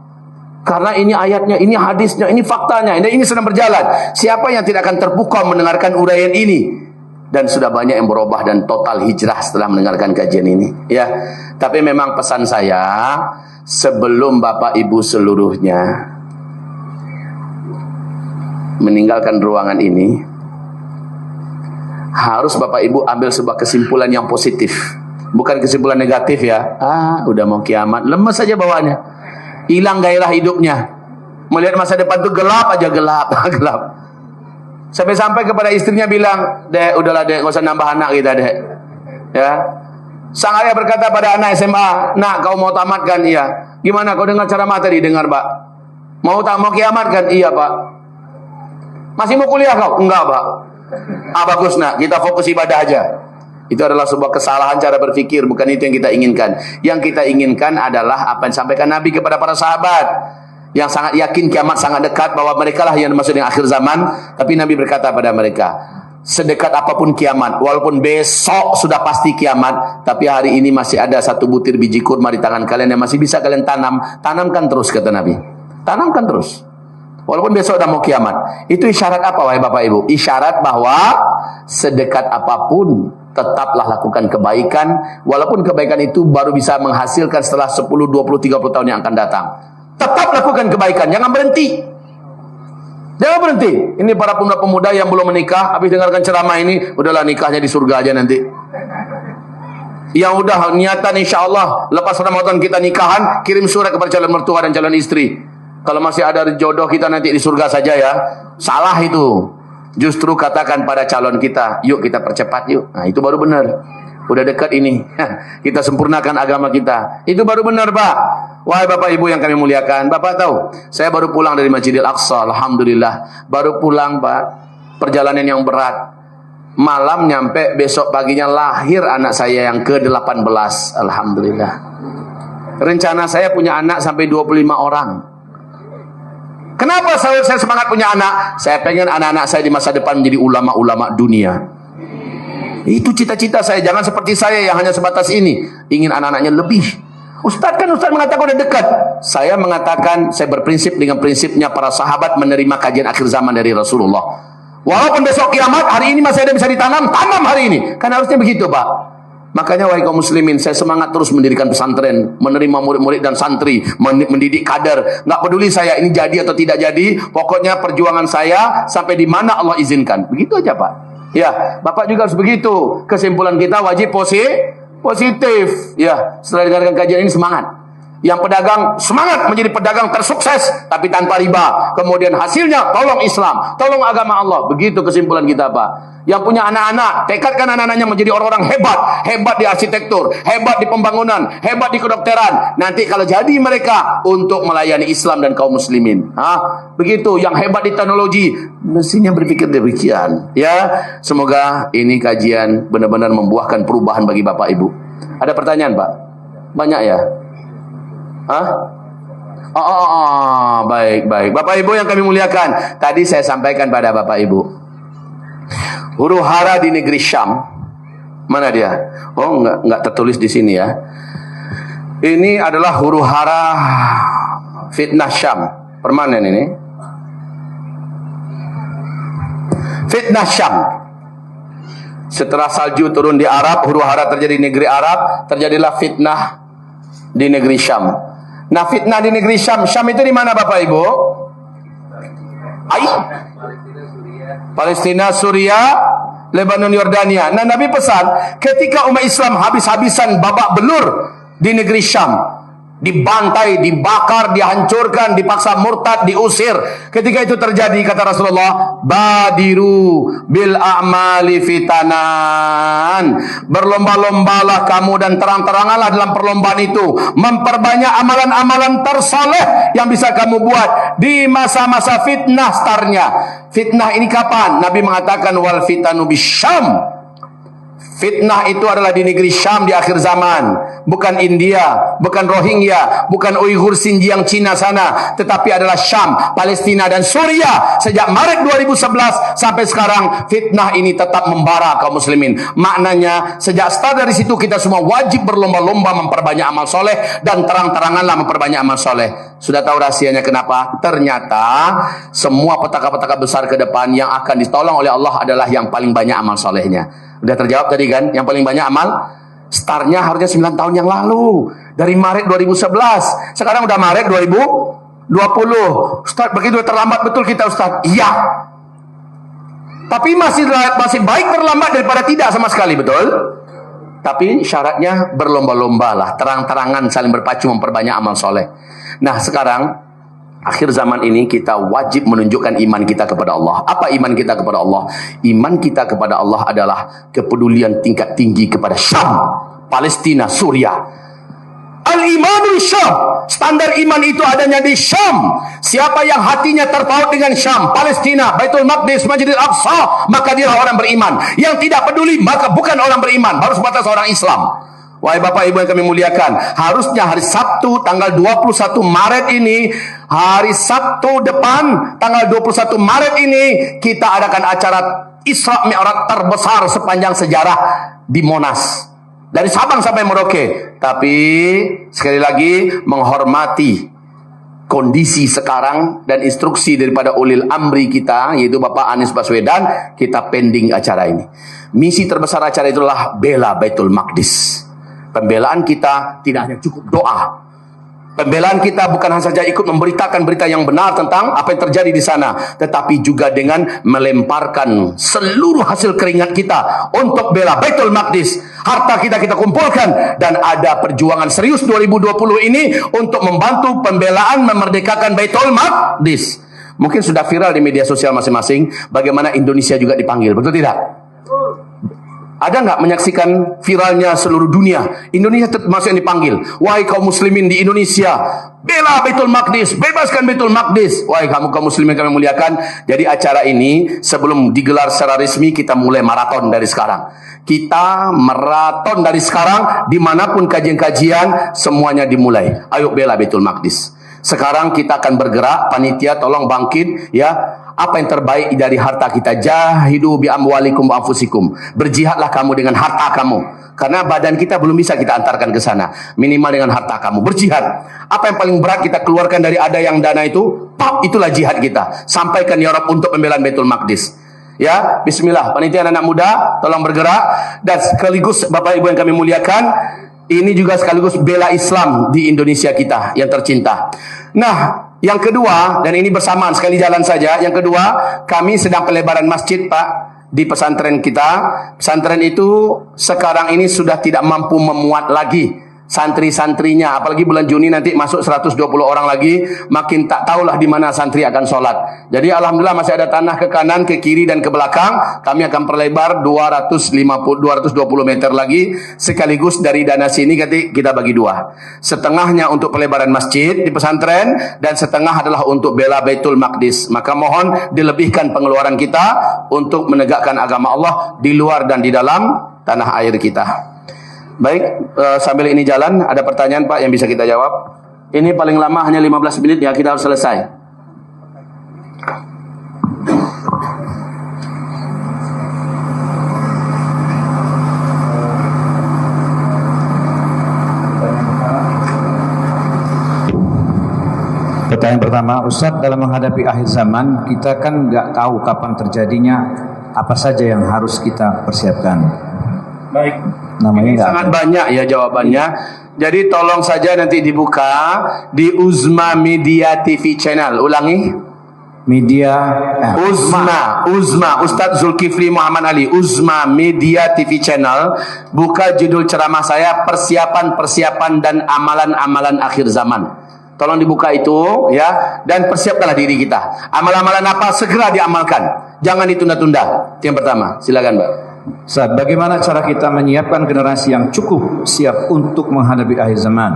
Karena ini ayatnya, ini hadisnya, ini faktanya, ini sedang berjalan. Siapa yang tidak akan terpukau mendengarkan uraian ini? Dan sudah banyak yang berubah dan total hijrah setelah mendengarkan kajian ini. Ya, tapi memang pesan saya sebelum Bapak Ibu seluruhnya meninggalkan ruangan ini, harus Bapak Ibu ambil sebuah kesimpulan yang positif, bukan kesimpulan negatif ya. Udah mau kiamat, lemes saja bawaannya. Hilang gairah hidupnya. Melihat masa depan itu gelap aja, gelap. Sampai-sampai kepada istrinya bilang, "Dek, udahlah Dek, enggak usah nambah anak kita, Dek." Ya. Sang ayah berkata pada anak SMA, "Nak, kau mau tamat kan?" "Iya." "Gimana kau dengar ceramah tadi?" "Dengar, Pak." Mau kiamat kan?" "Iya, Pak." "Masih mau kuliah kau?" "Enggak, Pak." Bagus Nak, kita fokus ibadah aja. Itu adalah sebuah kesalahan cara berpikir, bukan itu yang kita inginkan. Yang kita inginkan adalah apa yang disampaikan Nabi kepada para sahabat yang sangat yakin kiamat sangat dekat, bahwa mereka lah yang dimaksud dengan akhir zaman. Tapi Nabi berkata pada mereka, sedekat apapun kiamat, walaupun besok sudah pasti kiamat, tapi hari ini masih ada satu butir biji kurma di tangan kalian yang masih bisa kalian tanamkan terus, kata Nabi. Tanamkan terus. Walaupun besok udah mau kiamat. Itu isyarat apa wahai Bapak Ibu? Isyarat bahwa sedekat apapun tetaplah lakukan kebaikan, walaupun kebaikan itu baru bisa menghasilkan setelah 10, 20, 30 tahun yang akan datang. Tetap lakukan kebaikan, jangan berhenti. Jangan berhenti. Ini para pemuda-pemuda yang belum menikah, habis dengarkan ceramah ini, udahlah nikahnya di surga aja nanti. Yang udah niatan insyaallah lepas Ramadan kita nikahan, kirim surat kepada calon mertua dan calon istri. Kalau masih ada jodoh kita nanti di surga saja ya. Salah itu. Justru katakan pada calon kita, yuk kita percepat yuk. Nah itu baru benar. Udah dekat ini. Kita sempurnakan agama kita. Itu baru benar Pak. Wahai Bapak Ibu yang kami muliakan. Bapak tahu, saya baru pulang dari Masjidil Aqsa. Alhamdulillah. Baru pulang Pak. Perjalanan yang berat. Malam nyampe, besok paginya lahir anak saya yang ke-18. Alhamdulillah. Rencana saya punya anak sampai 25 orang. Kenapa saya semangat punya anak? Saya pengen anak-anak saya di masa depan menjadi ulama-ulama dunia. Itu cita-cita saya. Jangan seperti saya yang hanya sebatas ini. Ingin anak-anaknya lebih. Ustaz mengatakan udah dekat. Saya mengatakan, saya berprinsip dengan prinsipnya para sahabat menerima kajian akhir zaman dari Rasulullah. Walaupun besok kiamat, hari ini masih ada bisa ditanam, tanam hari ini. Kan harusnya begitu Pak. Makanya wahai kaum muslimin, saya semangat terus mendirikan pesantren, menerima murid-murid dan santri, mendidik kader. Nggak peduli saya ini jadi atau tidak jadi, pokoknya perjuangan saya sampai di mana Allah izinkan. Begitu aja Pak. Ya, Bapak juga harus begitu. Kesimpulan kita wajib positif. Ya, setelah dengarkan kajian ini semangat. Yang pedagang semangat menjadi pedagang tersukses tapi tanpa riba. Kemudian hasilnya tolong Islam, tolong agama Allah. Begitu kesimpulan kita Pak. Yang punya anak-anak, tekadkan anak-anaknya menjadi orang-orang hebat. Hebat di arsitektur, hebat di pembangunan, hebat di kedokteran. Nanti kalau jadi mereka untuk melayani Islam dan kaum muslimin. Begitu, yang hebat di teknologi, mestinya berpikir demikian. Ya, semoga ini kajian benar-benar membuahkan perubahan bagi Bapak Ibu. Ada pertanyaan Pak? Banyak ya? Baik. Bapak Ibu yang kami muliakan, tadi saya sampaikan pada Bapak Ibu, huru hara di negeri Syam. Mana dia? Oh, enggak tertulis di sini ya. Ini adalah huru hara fitnah Syam. Permanen ini. Fitnah Syam. Setelah salju turun di Arab, huru hara terjadi di negeri Arab, terjadilah fitnah di negeri Syam. Nah, fitnah di negeri Syam. Syam itu di mana Bapak Ibu? Palestina, Suriah, Lebanon, Yordania. Nah, Nabi pesan, ketika umat Islam habis-habisan babak belur di negeri Syam, dibantai, dibakar, dihancurkan, dipaksa murtad, diusir. Ketika itu terjadi, kata Rasulullah, badiru bil a'mali fitanan. Berlomba-lombalah kamu dan terang-teranganlah dalam perlombaan itu, memperbanyak amalan-amalan tersoleh yang bisa kamu buat di masa-masa fitnah startnya. Fitnah ini kapan? Nabi mengatakan wal fitanu bisyam. Fitnah itu adalah di negeri Syam di akhir zaman. Bukan India, bukan Rohingya, bukan Uighur Xinjiang Cina sana, tetapi adalah Syam, Palestina dan Suriah. Sejak Maret 2011 sampai sekarang fitnah ini tetap membara kaum muslimin. Maknanya sejak start dari situ kita semua wajib berlomba-lomba memperbanyak amal soleh dan terang-teranganlah memperbanyak amal soleh. Sudah tahu rahasianya kenapa? Ternyata semua petaka-petaka besar ke depan yang akan ditolong oleh Allah adalah yang paling banyak amal solehnya. Udah terjawab tadi kan? Yang paling banyak amal startnya harusnya 9 tahun yang lalu, dari Maret 2011. Sekarang udah Maret 2020. Ustaz, begitu terlambat betul kita Ustaz. Iya. Tapi masih baik terlambat daripada tidak sama sekali, betul? Tapi syaratnya berlomba-lomba lah, terang-terangan saling berpacu memperbanyak amal soleh. Nah, sekarang akhir zaman ini kita wajib menunjukkan iman kita kepada Allah. Apa iman kita kepada Allah? Iman kita kepada Allah adalah kepedulian tingkat tinggi kepada Syam, Palestina, Suriah. Al-imanu Syam. Standar iman itu adanya di Syam. Siapa yang hatinya terpaut dengan Syam, Palestina, Baitul Maqdis, Masjidil Aqsa, maka dia orang beriman. Yang tidak peduli maka bukan orang beriman, baru sebatas orang Islam. Wahai Bapak Ibu yang kami muliakan, harusnya hari Sabtu tanggal 21 Maret ini, hari Sabtu depan tanggal 21 Maret ini, kita adakan acara Isra Mi'raj terbesar sepanjang sejarah di Monas. Dari Sabang sampai Merauke. Tapi sekali lagi menghormati kondisi sekarang dan instruksi daripada ulil amri kita, yaitu Bapak Anies Baswedan, kita pending acara ini. Misi terbesar acara itulah bela Baitul Maqdis. Pembelaan kita tidak hanya cukup doa. Pembelaan kita bukan hanya saja ikut memberitakan berita yang benar tentang apa yang terjadi di sana, tetapi juga dengan melemparkan seluruh hasil keringat kita untuk bela Baitul Maqdis. Harta kita kumpulkan dan ada perjuangan serius 2020 ini untuk membantu pembelaan memerdekakan Baitul Maqdis. Mungkin sudah viral di media sosial masing-masing bagaimana Indonesia juga dipanggil, betul tidak? Ada nggak menyaksikan viralnya seluruh dunia? Indonesia termasuk yang dipanggil. Wahai kaum muslimin di Indonesia, bela Baitul Maqdis, bebaskan Baitul Maqdis. Wahai kamu kaum muslimin kami muliakan. Jadi acara ini sebelum digelar secara resmi kita mulai maraton dari sekarang. Kita maraton dari sekarang, dimanapun kajian-kajian semuanya dimulai. Ayo bela Baitul Maqdis. Sekarang kita akan bergerak, panitia tolong bangkit ya. Apa yang terbaik dari harta kita? Jahidu bi amwalikum wa anfusikum. Berjihadlah kamu dengan harta kamu. Karena badan kita belum bisa kita antarkan ke sana. Minimal dengan harta kamu. Berjihad. Apa yang paling berat kita keluarkan dari ada yang dana itu? Itulah jihad kita. Sampaikan ya Rabb untuk pembelaan Baitul Maqdis. Ya, bismillah. Panitia anak muda, tolong bergerak. Dan sekaligus Bapak Ibu yang kami muliakan, ini juga sekaligus bela Islam di Indonesia kita yang tercinta. Nah, yang kedua, dan ini bersamaan sekali jalan saja. Yang kedua, kami sedang pelebaran masjid, Pak, di pesantren kita. Pesantren itu sekarang ini sudah tidak mampu memuat lagi santri-santrinya, apalagi bulan Juni nanti masuk 120 orang lagi, makin tak tahulah di mana santri akan sholat. Jadi alhamdulillah masih ada tanah ke kanan, ke kiri dan ke belakang. Kami akan perlebar 220 meter lagi, sekaligus dari dana sini kita bagi dua. Setengahnya untuk pelebaran masjid di pesantren dan setengah adalah untuk bela Baitul Maqdis. Maka mohon dilebihkan pengeluaran kita untuk menegakkan agama Allah di luar dan di dalam tanah air kita. Baik, sambil ini jalan, ada pertanyaan Pak yang bisa kita jawab. Ini paling lama hanya 15 menit ya, kita harus selesai. Pertanyaan pertama, Ustadz, dalam menghadapi akhir zaman, kita kan nggak tahu kapan terjadinya, apa saja yang harus kita persiapkan. Baik. Namanya sangat banyak ya jawabannya. Jadi tolong saja nanti dibuka di Uzma Media TV channel. Ulangi. Uzma Ustadz Zulkifli Muhammad Ali, Uzma Media TV channel. Buka judul ceramah saya, persiapan dan amalan-amalan akhir zaman. Tolong dibuka itu ya, dan persiapkanlah diri kita. Amalan-amalan apa segera diamalkan, jangan ditunda-tunda. Itu yang pertama. Silakan, Mbak. Ustaz, bagaimana cara kita menyiapkan generasi yang cukup siap untuk menghadapi akhir zaman?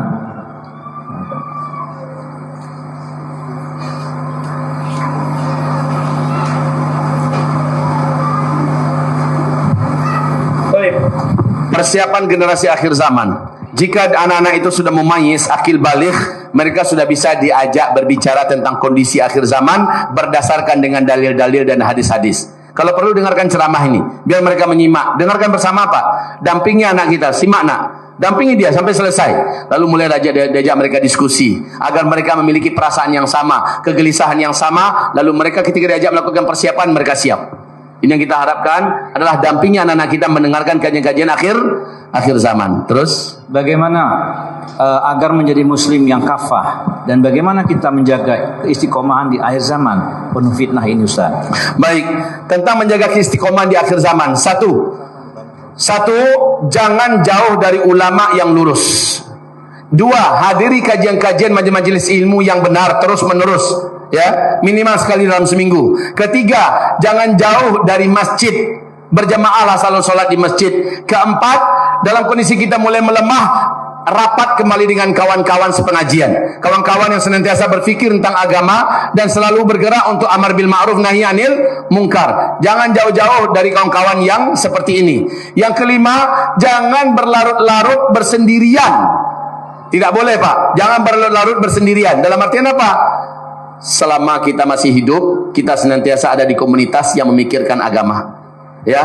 Persiapan generasi akhir zaman. Jika anak-anak itu sudah memayis, akil baligh, mereka sudah bisa diajak berbicara tentang kondisi akhir zaman berdasarkan dengan dalil-dalil dan hadis-hadis. Kalau perlu dengarkan ceramah ini, biar mereka menyimak. Dengarkan bersama apa? Dampingi anak kita, simak nak. Dampingi dia sampai selesai. Lalu mulai diajak mereka diskusi agar mereka memiliki perasaan yang sama, kegelisahan yang sama. Lalu mereka ketika diajak melakukan persiapan, mereka siap. Ini yang kita harapkan adalah dampingi anak-anak kita mendengarkan kajian-kajian akhir zaman. Terus bagaimana agar menjadi muslim yang kafah, dan bagaimana kita menjaga keistiqomahan di akhir zaman penuh fitnah ini, Ustaz? Baik, tentang menjaga keistiqomahan di akhir zaman. Satu, jangan jauh dari ulama yang lurus. Dua, hadiri kajian-kajian majelis ilmu yang benar terus menerus, ya, minimal sekali dalam seminggu. Ketiga, jangan jauh dari masjid, berjamaahlah selalu sholat di masjid. Keempat, dalam kondisi kita mulai melemah, rapat kembali dengan kawan-kawan sepengajian, kawan-kawan yang senantiasa berfikir tentang agama dan selalu bergerak untuk amar bil ma'ruf nahi anil munkar. Jangan jauh-jauh dari kawan-kawan yang seperti ini. Yang kelima, jangan berlarut-larut bersendirian. Tidak boleh, Pak. Jangan berlarut-larut bersendirian. Dalam artian apa? Selama kita masih hidup, kita senantiasa ada di komunitas yang memikirkan agama. Ya,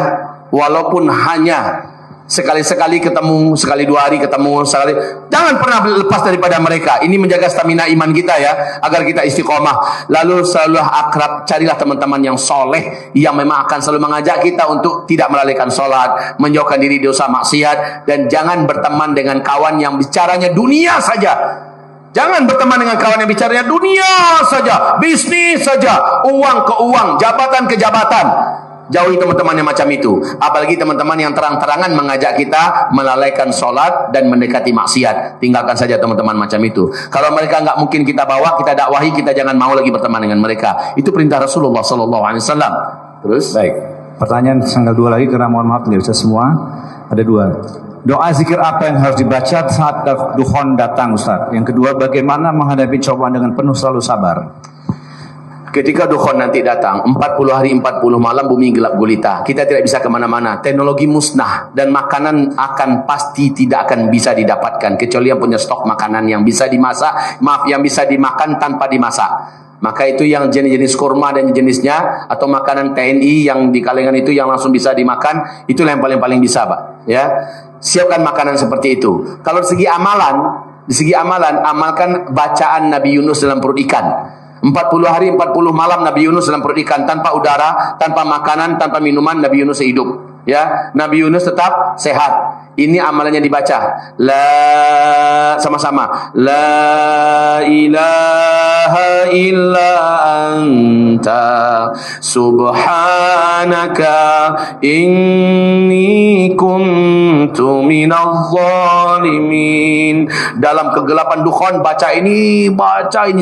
walaupun hanya sekali-sekali ketemu, sekali 2 hari ketemu, sekali. Jangan pernah lepas daripada mereka. Ini menjaga stamina iman kita ya, agar kita istiqomah. Lalu selalu akrab, carilah teman-teman yang soleh, yang memang akan selalu mengajak kita untuk tidak melalaikan sholat, menjauhkan diri dosa maksiat, dan jangan berteman dengan kawan yang bicaranya dunia saja. Jangan berteman dengan kawan yang bicaranya dunia saja, bisnis saja, uang ke uang, jabatan ke jabatan. Jauhi teman-teman yang macam itu. Apalagi teman-teman yang terang-terangan mengajak kita melalaikan sholat dan mendekati maksiat. Tinggalkan saja teman-teman macam itu. Kalau mereka nggak mungkin kita bawa, kita dakwahi, kita jangan mau lagi berteman dengan mereka. Itu perintah Rasulullah SAW. Terus? Baik. Pertanyaan tanggal 2 lagi, karena mohon maaf nggak bisa semua. Ada 2. Doa zikir apa yang harus dibaca saat dukhon datang, Ustaz? Yang kedua, bagaimana menghadapi cobaan dengan penuh selalu sabar? Ketika dukhon nanti datang, 40 hari 40 malam bumi gelap gulita, kita tidak bisa kemana-mana, teknologi musnah, dan makanan akan pasti tidak akan bisa didapatkan kecuali yang punya stok makanan yang bisa dimasak, yang bisa dimakan tanpa dimasak. Maka itu yang jenis-jenis kurma dan jenisnya, atau makanan TNI yang di kalengan itu yang langsung bisa dimakan, itulah yang paling bisa, Pak. Ya, siapkan makanan seperti itu. Kalau di segi amalan, amalkan bacaan Nabi Yunus dalam perut ikan. 40 hari 40 malam Nabi Yunus dalam perut ikan, tanpa udara, tanpa makanan, tanpa minuman, Nabi Yunus hidup. Ya, Nabi Yunus tetap sehat. Ini amalannya dibaca. Sama-sama. La ilaha illa anta subhanaka inni kuntu minadh zalimin. Dalam kegelapan dukhon baca ini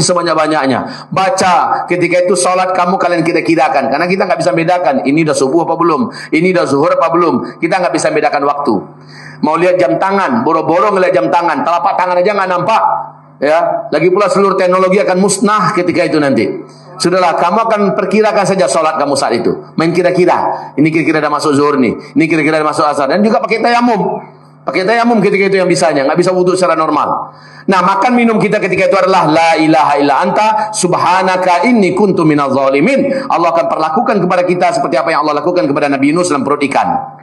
sebanyak-banyaknya. Baca. Ketika itu salat kamu kalian kira-kirakan, karena kita enggak bisa bedakan ini udah subuh apa belum, ini udah zuhur apa belum. Kita enggak bisa bedakan waktu. Mau lihat jam tangan, boro-boro ngelihat jam tangan, telapak tangan aja nggak nampak, ya. Lagi pula seluruh teknologi akan musnah ketika itu nanti. Sudahlah, kamu akan perkirakan saja sholat kamu saat itu. Main kira-kira, ini kira-kira dah masuk zuhur nih, ini kira-kira dah masuk asar, dan juga pakai tayamum. Pakai tayamum ketika itu yang bisanya, nggak bisa wudhu secara normal. Nah, makan minum kita ketika itu adalah la ilaha illa anta subhanaka inni kuntu minadh zalimin. Allah akan perlakukan kepada kita seperti apa yang Allah lakukan kepada Nabi Yunus dalam perut ikan.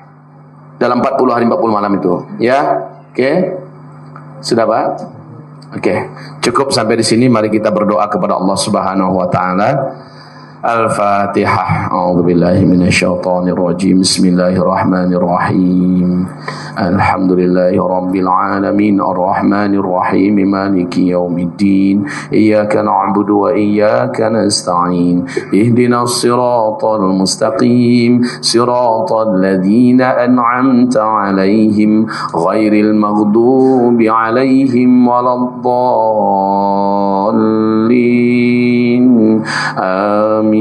Dalam 40 hari 40 malam itu, ya. Oke. Sudah, Pak? Oke. Cukup sampai di sini. Mari kita berdoa kepada Allah Subhanahu wa taala. Al-Fatihah. A'udzubillahi minasyaitonir rajim. Bismillahirrahmanirrahim. Alhamdulillahi rabbil alamin arrahmanir rahim maliki yaumiddin. Iyyaka na'budu wa iyyaka nasta'in. Ihdinas siratal mustaqim. Siratal ladzina an'amta 'alaihim ghairil maghdubi 'alaihim waladdallin. Amin.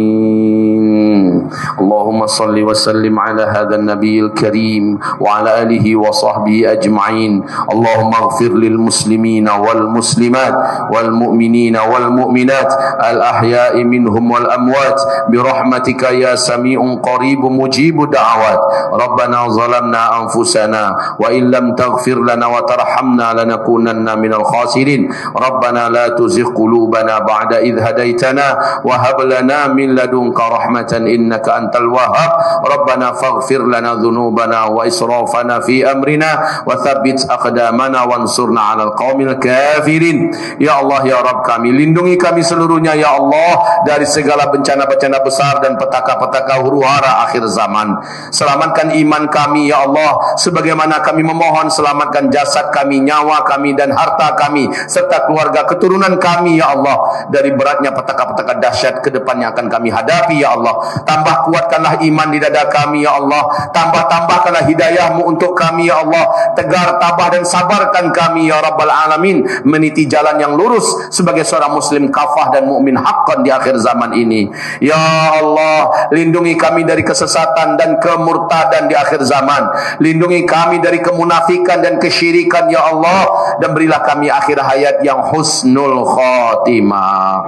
Allahumma salli wa sallim ala hadha an-nabiyil karim wa ala alihi wa sahbihi ajma'in. Allahumma ighfir lil muslimina wal muslimat wal mu'minina wal mu'minat al ahya'i minhum wal amwat bi rahmatika ya sami'un qaribun mujibud da'awat. Rabbana zalamna anfusana wa in lam taghfir lana wa tarhamna lanakunanna minal khasirin. Rabbana la tuzigh qulubana ba'da idh hadaitana wa hab lana min ladunka rahmatan innaka antal wahhab. Rabbana faghfir lana dhunubana wa israfana fi amrina wa thabbit aqdamana wansurna 'alal qaumil kafirin. Ya Allah, ya Rabb kami, lindungi kami seluruhnya ya Allah dari segala bencana-bencana besar dan petaka-petaka huru-hara akhir zaman. Selamatkan iman kami ya Allah, sebagaimana kami memohon selamatkan jasad kami, nyawa kami dan harta kami serta keluarga keturunan kami ya Allah dari beratnya petaka-petaka dahsyat ke depan yang akan kami hadapi ya Allah. Tambah kuatkanlah iman di dada kami ya Allah. Tambahkanlah hidayah-Mu untuk kami ya Allah. Tegar, tabah dan sabarkan kami ya Rabbal Alamin meniti jalan yang lurus sebagai seorang muslim kafah dan mukmin haqqan di akhir zaman ini. Ya Allah, lindungi kami dari kesesatan dan kemurtadan di akhir zaman. Lindungi kami dari kemunafikan dan kesyirikan ya Allah, dan berilah kami akhir hayat yang husnul khatimah.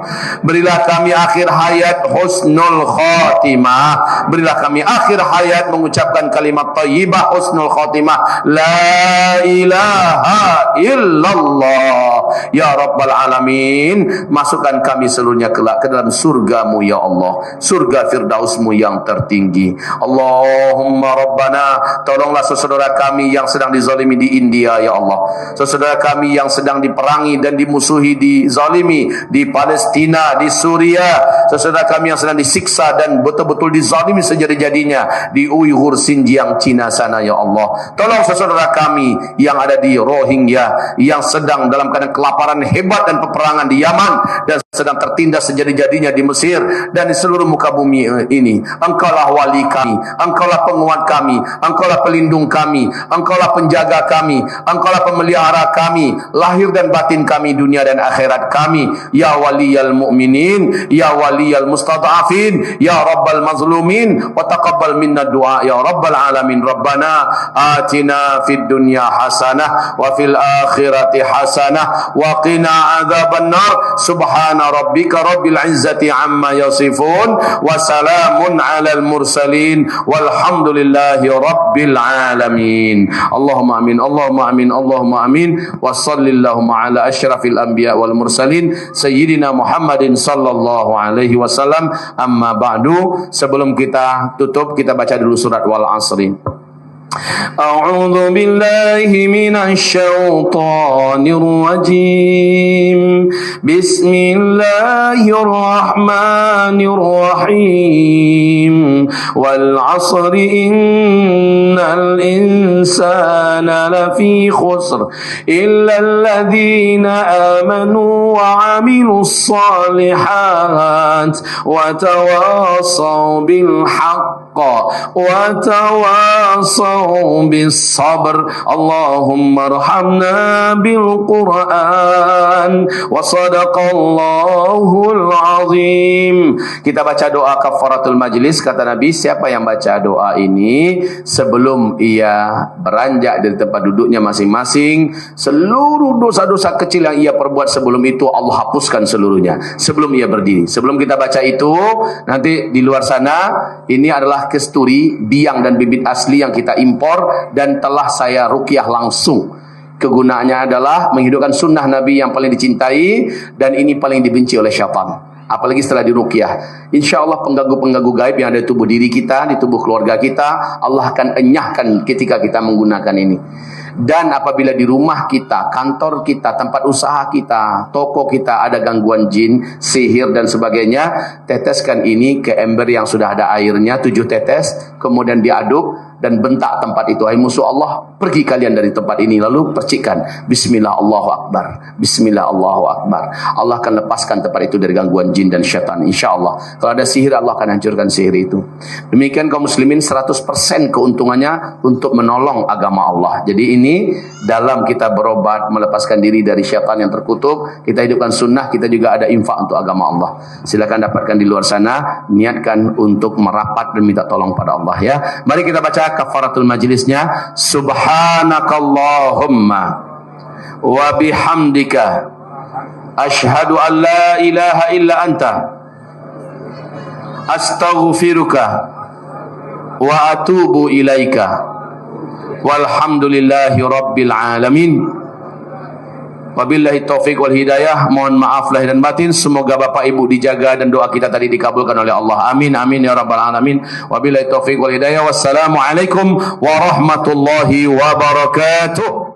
Berilah kami akhir hayat husnul khatimah. Berilah kami akhir hayat mengucapkan kalimat thayyibah husnul khatimah. La ilaha illallah. Ya Rabbal Alamin, masukkan kami seluruhnya kelak ke dalam surga-Mu ya Allah, surga Firdaus-Mu yang tertinggi. Allahumma Rabbana, tolonglah saudara kami yang sedang dizalimi di India ya Allah, saudara kami yang sedang diperangi dan dimusuhi, dizalimi di Palestina, di Suria, saudara kami yang sedang disiksa dan betul-betul dizalimi sejadi-jadinya di Uyghur, Xinjiang, Cina sana ya Allah. Tolong saudara kami yang ada di Rohingya, yang sedang dalam keadaan kelaparan hebat dan peperangan di Yaman, dan sedang tertindas sejadi-jadinya di Mesir dan di seluruh muka bumi ini. Engkaulah wali kami, Engkaulah penguat kami, Engkaulah pelindung kami, Engkaulah penjaga kami, Engkaulah pemelihara kami, lahir dan batin kami, dunia dan akhirat kami. Ya waliyal mu'minin, ya waliyal mustad'afin, ya rabbal mazlumin, wa taqabbal minna du'a ya rabbal alamin. Rabbana atina fid dunya hasanah wa fil akhirati hasanah wa qina adzaban nar. Subhana rabbika rabbil izzati amma yasifun wa salamun alal mursalin walhamdulillahi rabbil alamin. Allahumma amin, Allahumma amin, Allahumma amin. Wa sallallahu ala asyrafil anbiya wal mursalin sayyidina Muhammadin sallallahu alaihi wasallam. Amma ba'du, sebelum kita tutup kita baca dulu surat Wal Asri. أعوذ بالله من الشيطان الرجيم بسم الله الرحمن الرحيم والعصر إن الإنسان لفي خسر إلا الذين آمنوا وعملوا الصالحات وتواصوا بالحق وتواصوا بالصبر اللهم ارحمنا بالقرآن وصدق Allahul Azim. Kita baca doa kafaratul majlis. Kata Nabi, siapa yang baca doa ini sebelum ia beranjak dari tempat duduknya masing-masing, seluruh dosa-dosa kecil yang ia perbuat sebelum itu Allah hapuskan seluruhnya sebelum ia berdiri. Sebelum kita baca itu, nanti di luar sana ini adalah kesturi, biang dan bibit asli yang kita impor dan telah saya ruqyah langsung. Kegunaannya adalah menghidupkan sunnah Nabi yang paling dicintai dan ini paling dibenci oleh syaitan. Apalagi setelah diruqyah. InsyaAllah pengganggu-pengganggu gaib yang ada di tubuh diri kita, di tubuh keluarga kita, Allah akan enyahkan ketika kita menggunakan ini. Dan apabila di rumah kita, kantor kita, tempat usaha kita, toko kita ada gangguan jin, sihir dan sebagainya, teteskan ini ke ember yang sudah ada airnya, 7 tetes, kemudian diaduk dan bentak tempat itu. Hai musuh Allah, pergi kalian dari tempat ini. Lalu percikkan Bismillah Allahu Akbar, Bismillah Allahu Akbar. Allah akan lepaskan tempat itu dari gangguan jin dan syaitan, insyaAllah. Kalau ada sihir, Allah akan hancurkan sihir itu. Demikian kaum muslimin, 100% keuntungannya untuk menolong agama Allah. Jadi ini dalam kita berobat, melepaskan diri dari syaitan yang terkutuk, kita hidupkan sunnah, kita juga ada infak untuk agama Allah. Silakan dapatkan di luar sana, niatkan untuk merapat dan minta tolong pada Allah ya. Mari kita baca kafaratul majlisnya. Subhanakallahumma wa bihamdika asyhadu an la ilaha illa anta astaghfiruka wa atubu ilaika walhamdulillahi rabbil alamin. Wabillahi taufiq wal hidayah. Mohon maaf lahir dan batin. Semoga Bapak Ibu dijaga dan doa kita tadi dikabulkan oleh Allah. Amin amin ya rabbal alamin. Wabillahi taufiq wal hidayah. Wassalamualaikum warahmatullahi wabarakatuh.